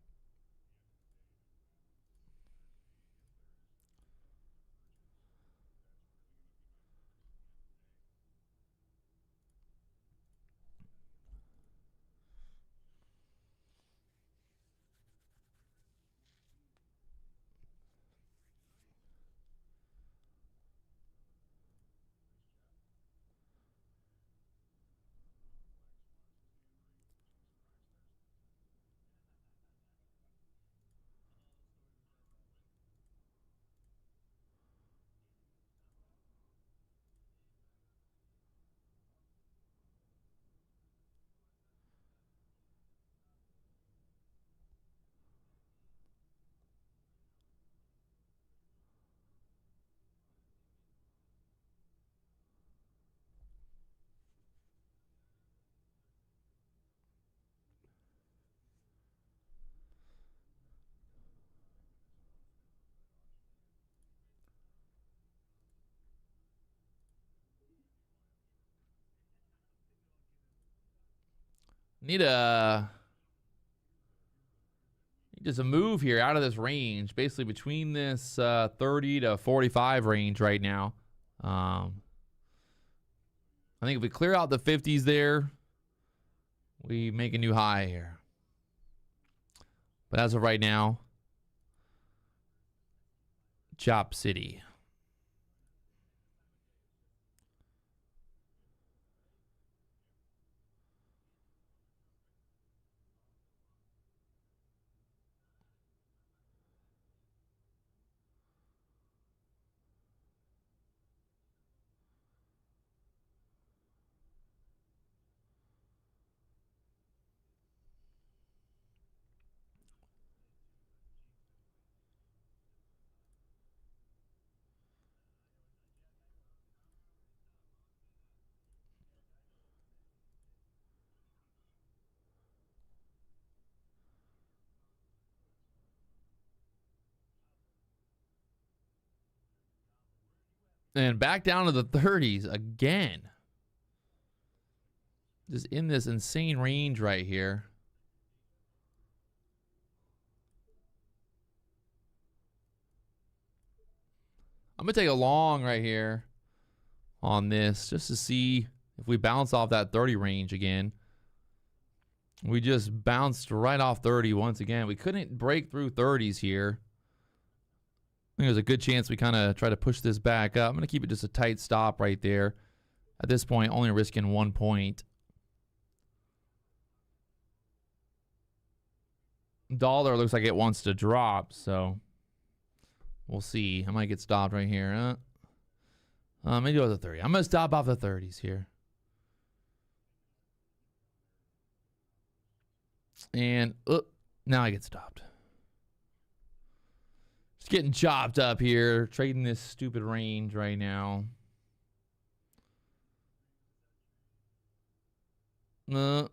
Need just a move here out of this range, basically between this 30 to 45 range right now. I think if we clear out the 50s there, we make a new high here. But as of right now, Chop City. And back down to the 30s again. Just in this insane range right here. I'm going to take a long right here on this just to see if we bounce off that 30 range again. We just bounced right off 30 once again. We couldn't break through 30s here. I think there's a good chance we kind of try to push this back up. I'm going to keep it just a tight stop right there. At this point, only risking 1 point. Dollar looks like it wants to drop, so we'll see. I might get stopped right here. Maybe off the 30. I'm going to stop off the 30s here. And now I get stopped. Just getting chopped up here, trading this stupid range right now. And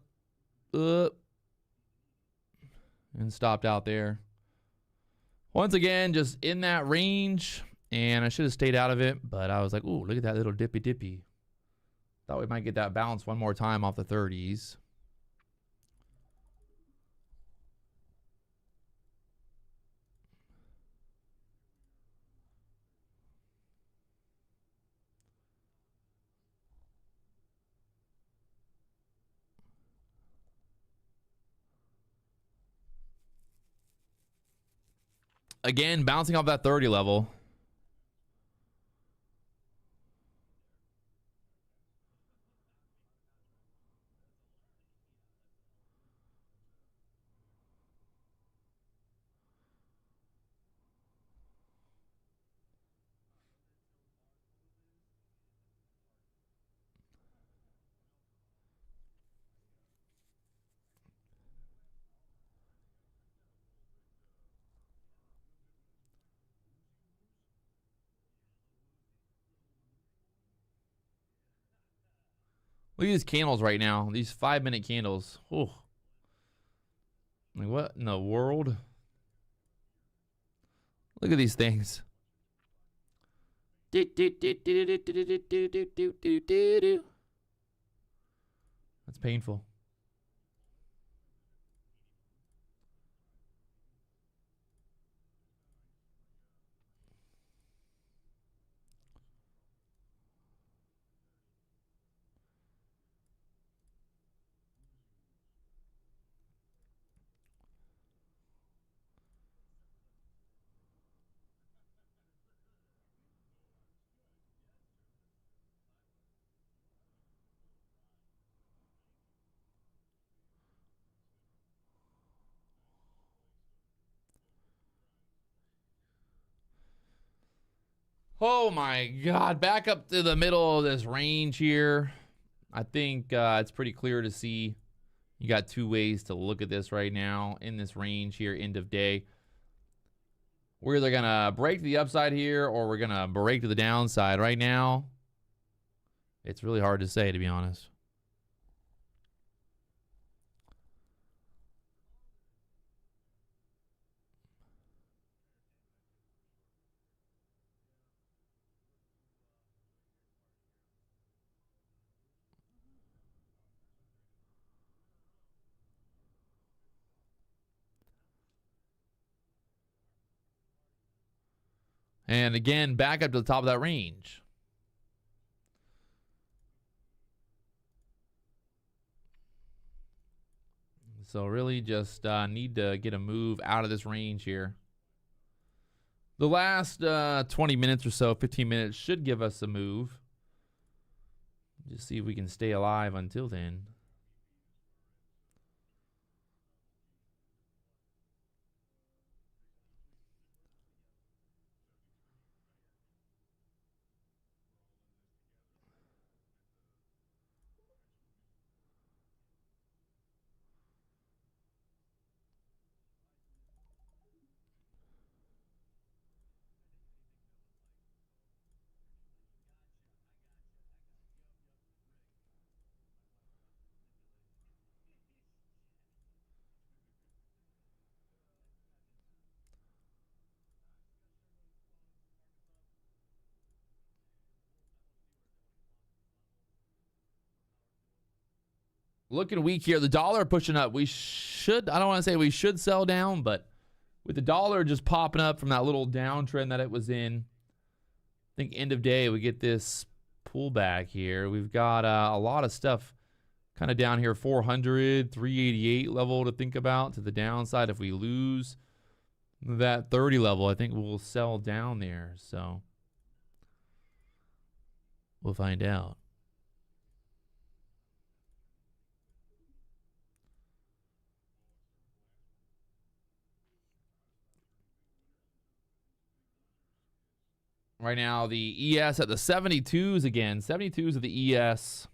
stopped out there. Once again, just in that range, and I should have stayed out of it, but I was like, ooh, look at that little dippy. Thought we might get that bounce one more time off the 30s. Again, bouncing off that 30 level. Look at these candles right now. These 5-minute candles. Oh. Like, what in the world? Look at these things. That's painful. Oh my God, back up to the middle of this range here. I think it's pretty clear to see. You got two ways to look at this right now in this range here, end of day. We're either going to break to the upside here or we're going to break to the downside. Right now, it's really hard to say, to be honest. And again, back up to the top of that range. So really just need to get a move out of this range here. The last 20 minutes or so, 15 minutes should give us a move. Just see if we can stay alive until then. Looking weak here. The dollar pushing up. We should, I don't want to say we should sell down, but with the dollar just popping up from that little downtrend that it was in, I think end of day we get this pullback here. We've got a lot of stuff kind of down here, 400, 388 level to think about to the downside. If we lose that 30 level, I think we'll sell down there. So we'll find out. Right now, the ES at the 72s again. 72s of the ES.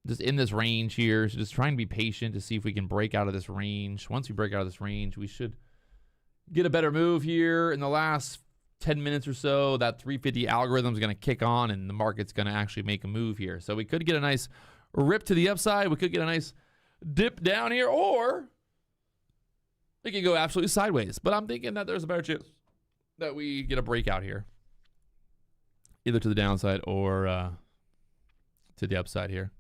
Just in this range here. So just trying to be patient to see if we can break out of this range. Once we break out of this range, we should get a better move here. In the last 10 minutes or so, that 350 algorithm is going to kick on and the market's going to actually make a move here. So we could get a nice rip to the upside. We could get a nice dip down here, or it could go absolutely sideways. But I'm thinking that there's a better chance that we get a breakout here, either to the downside or to the upside here.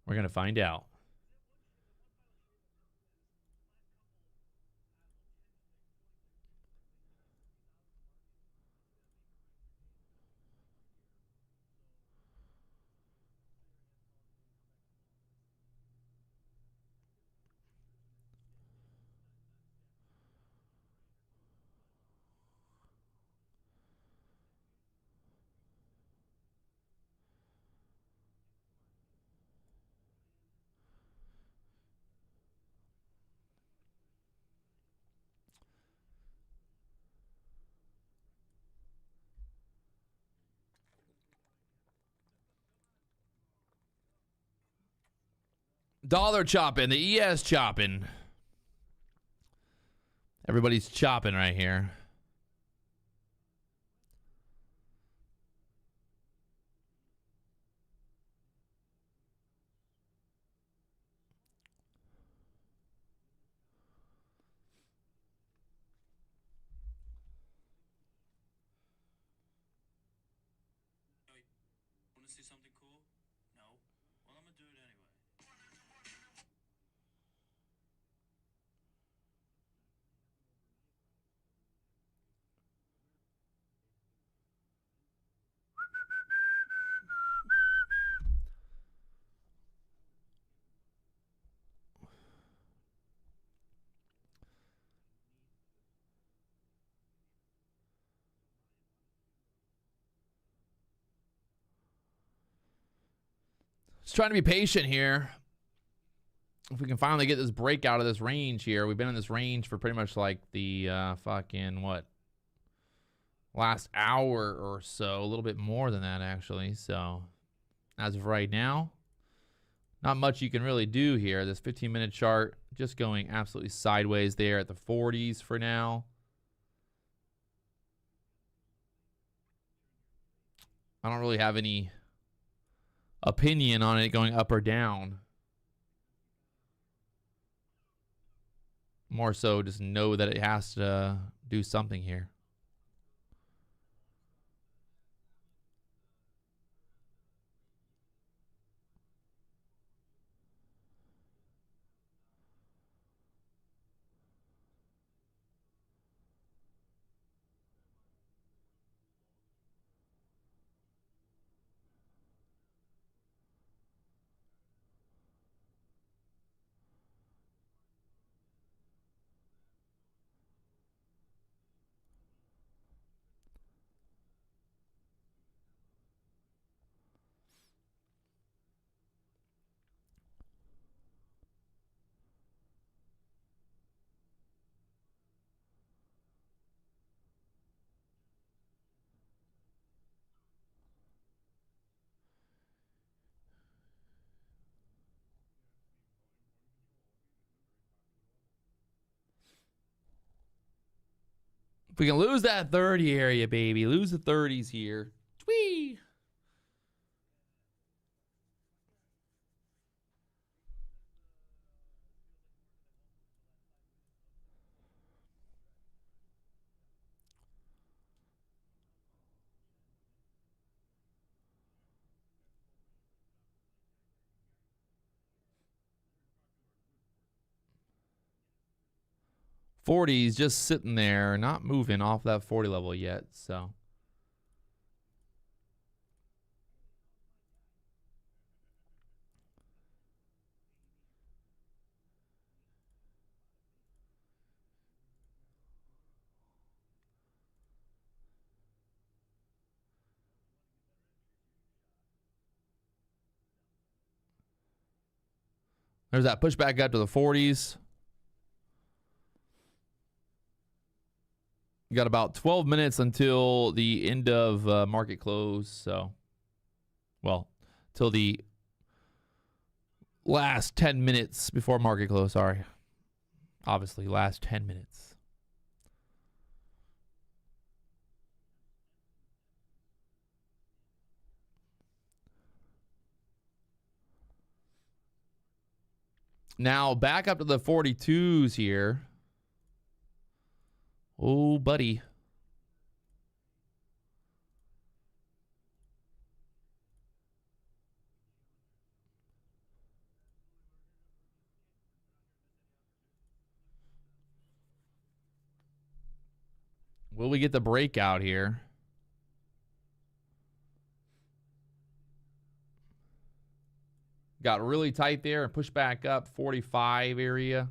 We're going to find out. Dollar chopping, the ES chopping. Everybody's chopping right here. Want to see something cool? No? Well, I'm going to do it anyway. Just trying to be patient here. If we can finally get this break out of this range here. We've been in this range for pretty much like the last hour or so. A little bit more than that, actually. So as of right now, not much you can really do here. This 15-minute chart just going absolutely sideways there at the 40s for now. I don't really have any opinion on it going up or down. More so just know that it has to do something here. If we can lose that 30 area, baby, lose the 30s here. Whee! '40s just sitting there, not moving off that 40 level yet, so. There's that pushback up to the 40s. You got about 12 minutes until the end of market close. So, well, till the last 10 minutes before market close. Sorry. Obviously, last 10 minutes. Now, back up to the 42s here. Oh, buddy. Will we get the breakout here? Got really tight there and pushed back up 45 area.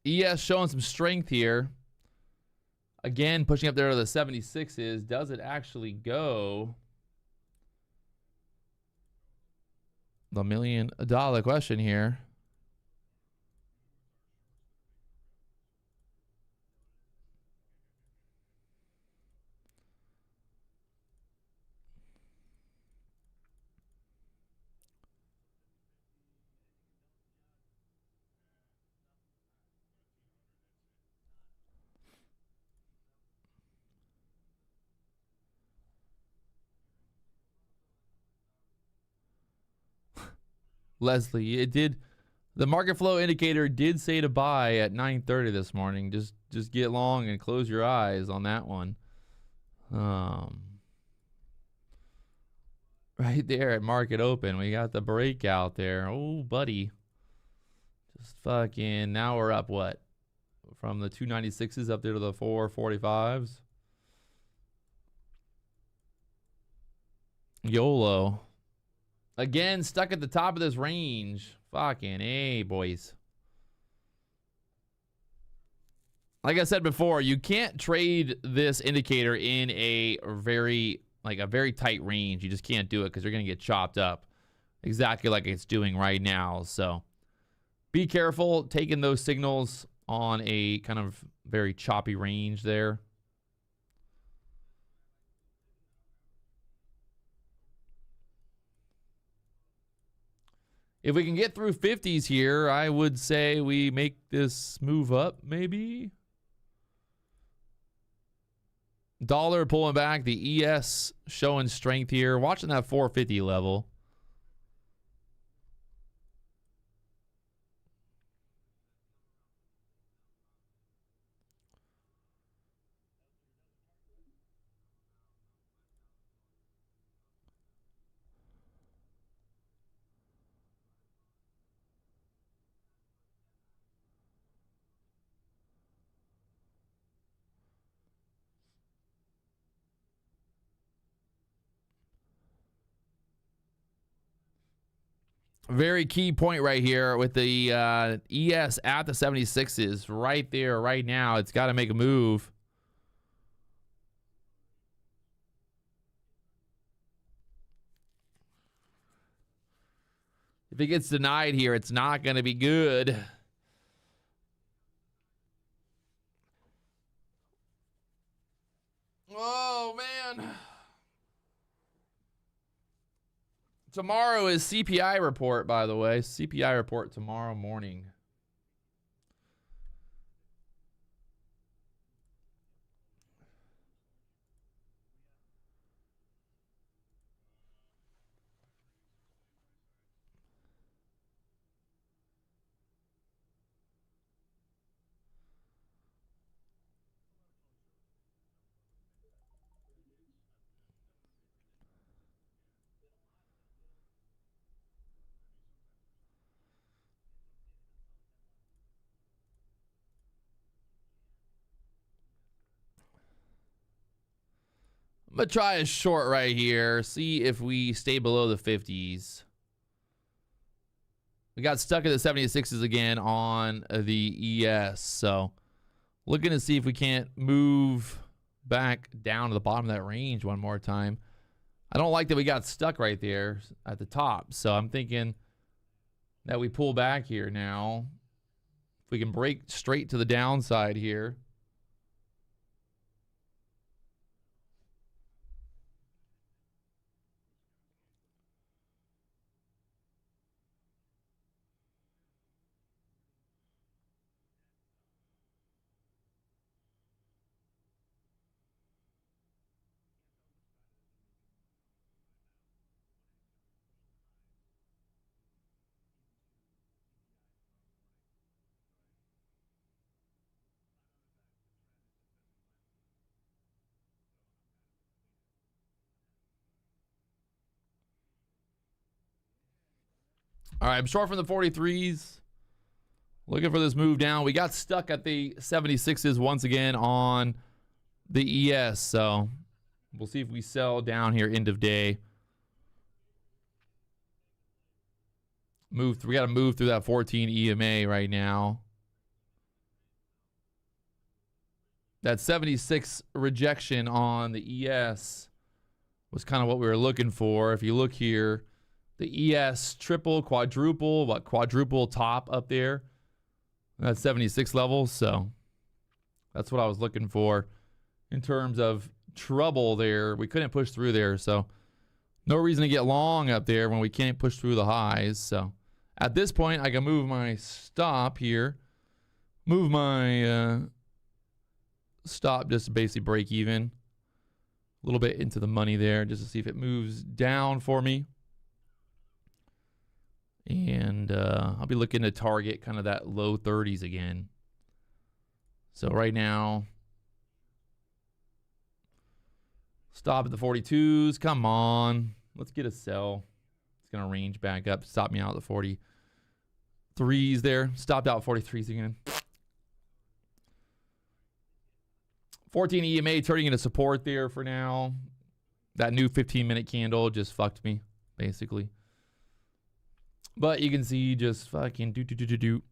ES showing some strength here. Again, pushing up there to the 76s. Does it actually go? The $1 million question here. Leslie, it did. The market flow indicator did say to buy at 9:30 this morning. Just get long and close your eyes on that one. Right there at market open, we got the breakout there. Oh, buddy. Just fucking, now we're up what? From the 296s up there to the 445s. YOLO. Again, stuck at the top of this range. Fucking A, boys. Like I said before, you can't trade this indicator in a very tight range. You just can't do it because you're going to get chopped up exactly like it's doing right now. So be careful taking those signals on a kind of very choppy range there. If we can get through 50s here, I would say we make this move up maybe. Dollar pulling back, the ES showing strength here. Watching that 450 level. Very key point right here with the ES at the 76s right there, right now. It's got to make a move. If it gets denied here, it's not going to be good. Oh, man. Tomorrow is CPI report, by the way. CPI report tomorrow morning. I'm going to try a short right here. See if we stay below the 50s. We got stuck at the 76s again on the ES. So looking to see if we can't move back down to the bottom of that range one more time. I don't like that we got stuck right there at the top. So I'm thinking that we pull back here now. If we can break straight to the downside here. All right, I'm short from the 43s. Looking for this move down. We got stuck at the 76s once again on the ES. So we'll see if we sell down here end of day. We got to move through that 14 EMA right now. That 76 rejection on the ES was kind of what we were looking for. If you look here, the ES triple, quadruple top up there. That's 76 levels. So that's what I was looking for in terms of trouble there. We couldn't push through there. So no reason to get long up there when we can't push through the highs. So at this point, I can move my stop here. Move my stop just to basically break even. A little bit into the money there just to see if it moves down for me. And I'll be looking to target kind of that low 30s again. So right now, stop at the 42s. Come on. Let's get a sell. It's going to range back up. Stop me out at the 43s there. Stopped out 43s again. 14 EMA turning into support there for now. That new 15-minute candle just fucked me, basically. But you can see just fucking do.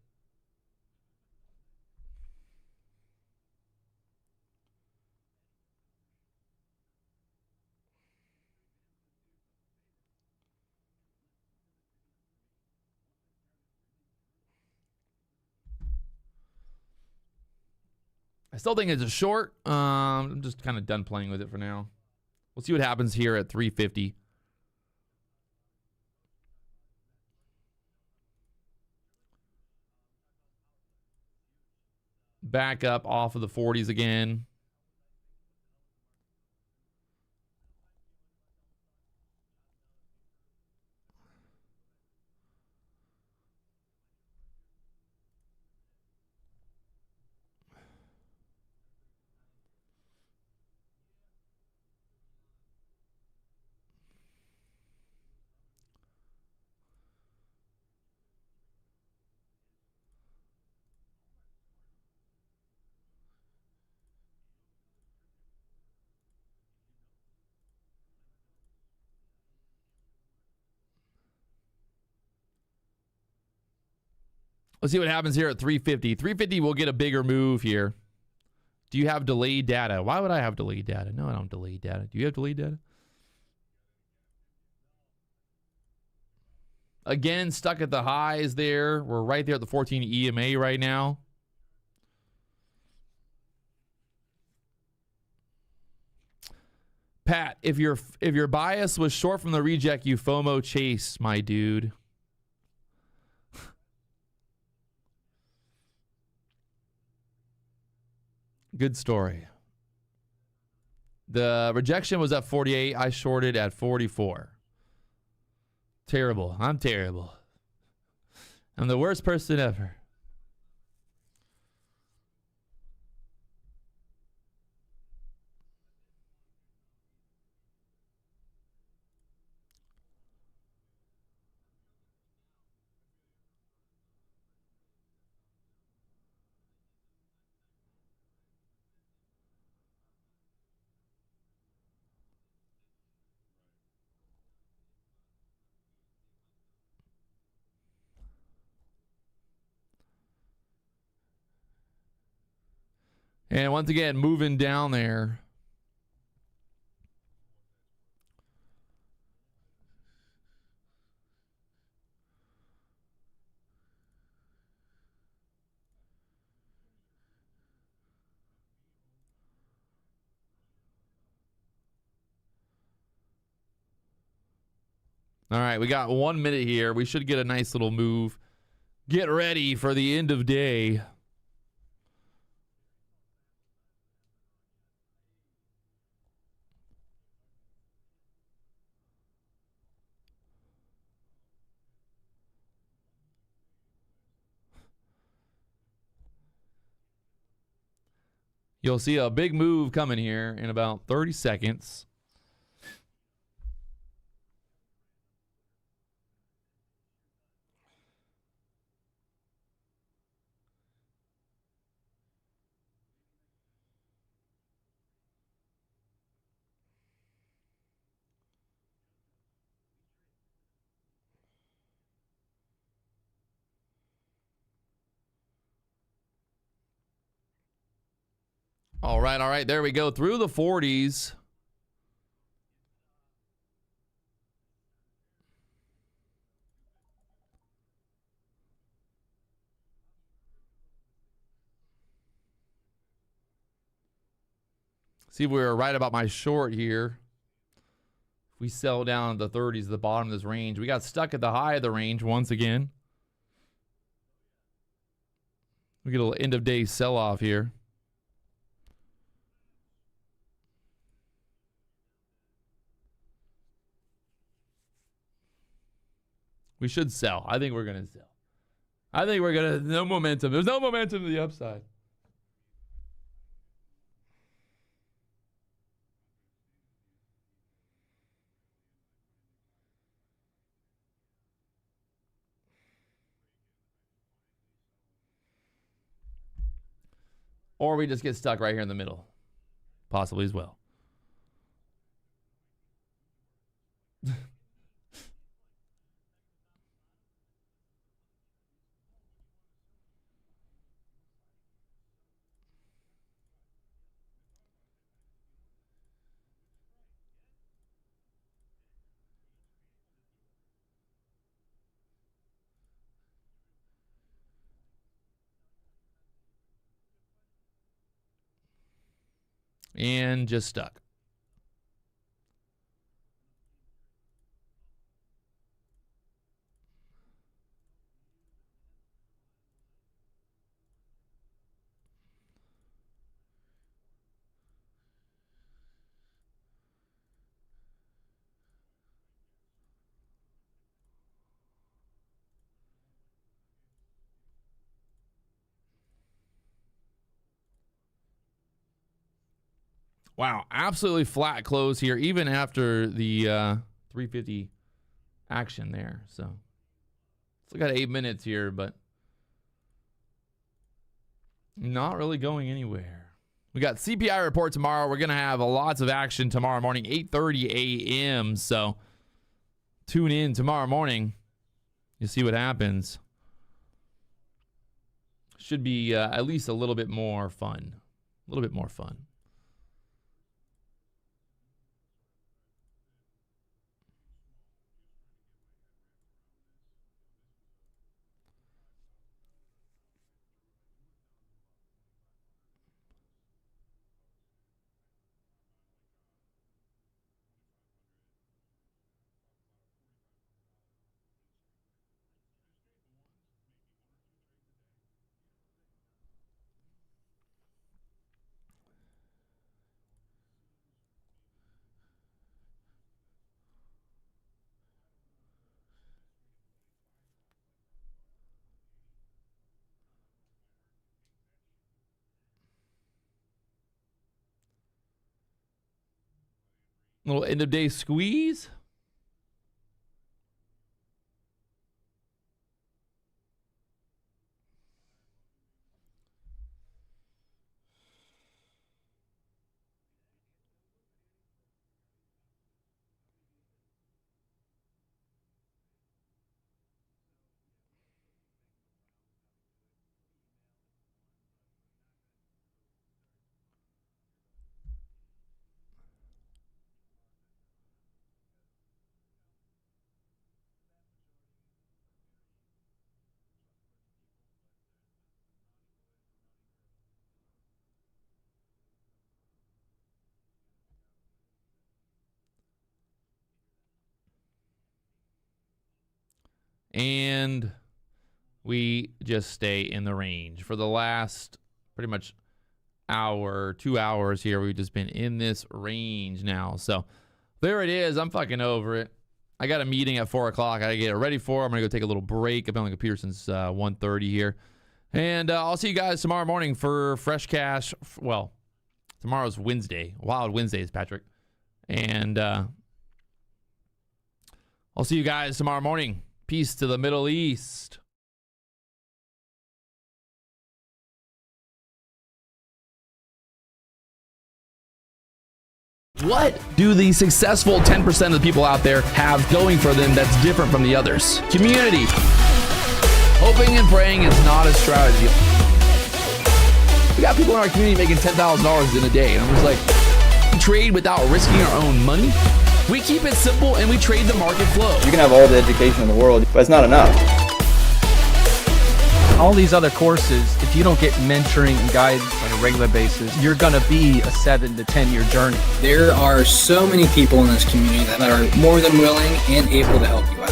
I still think it's a short. I'm just kind of done playing with it for now. We'll see what happens here at 350. Back up off of the 40s again. Let's see what happens here at 350. 350 will get a bigger move here. Do you have delayed data? Why would I have delayed data? No, I don't have delayed data. Do you have delayed data? Again, stuck at the highs there. We're right there at the 14 EMA right now. Pat, if your bias was short from the reject, you FOMO chase, my dude. Good story. The rejection was at 48. I shorted at 44. Terrible. I'm terrible. I'm the worst person ever. And once again, moving down there. All right, we got 1 minute here. We should get a nice little move. Get ready for the end of day. You'll see a big move coming here in about 30 seconds. All right. There we go. Through the 40s. See if we were right about my short here. If we sell down to the 30s at the bottom of this range, we got stuck at the high of the range once again. We get a little end of day sell off here. We should sell. I think we're going to sell. I think we're going to... No momentum. There's no momentum to the upside. Or we just get stuck right here in the middle. Possibly as well. And just stuck. Wow, absolutely flat close here, even after the 350 action there. So still got 8 minutes here, but not really going anywhere. We got CPI report tomorrow. We're going to have lots of action tomorrow morning, 8:30 a.m. So tune in tomorrow morning. You see what happens. should be at least a little bit more fun. A little bit more fun. Little end of day squeeze. And we just stay in the range for the last pretty much hour, 2 hours here. We've just been in this range now. So there it is. I'm fucking over it. I got a meeting at 4 o'clock. I got to get it ready for. I'm going to go take a little break. I've been on the computer since 1:30 here. And I'll see you guys tomorrow morning for Fresh Cash. Well, tomorrow's Wednesday. Wild Wednesdays, Patrick. And I'll see you guys tomorrow morning. Peace to the Middle East. What do the successful 10% of the people out there have going for them that's different from the others? Community. Hoping and praying is not a strategy. We got people in our community making $10,000 in a day. And I'm just like, we trade without risking our own money. We keep it simple and we trade the market flow. You can have all the education in the world, but it's not enough. All these other courses, if you don't get mentoring and guidance on a regular basis, you're going to be a 7 to 10 year journey. There are so many people in this community that are more than willing and able to help you out.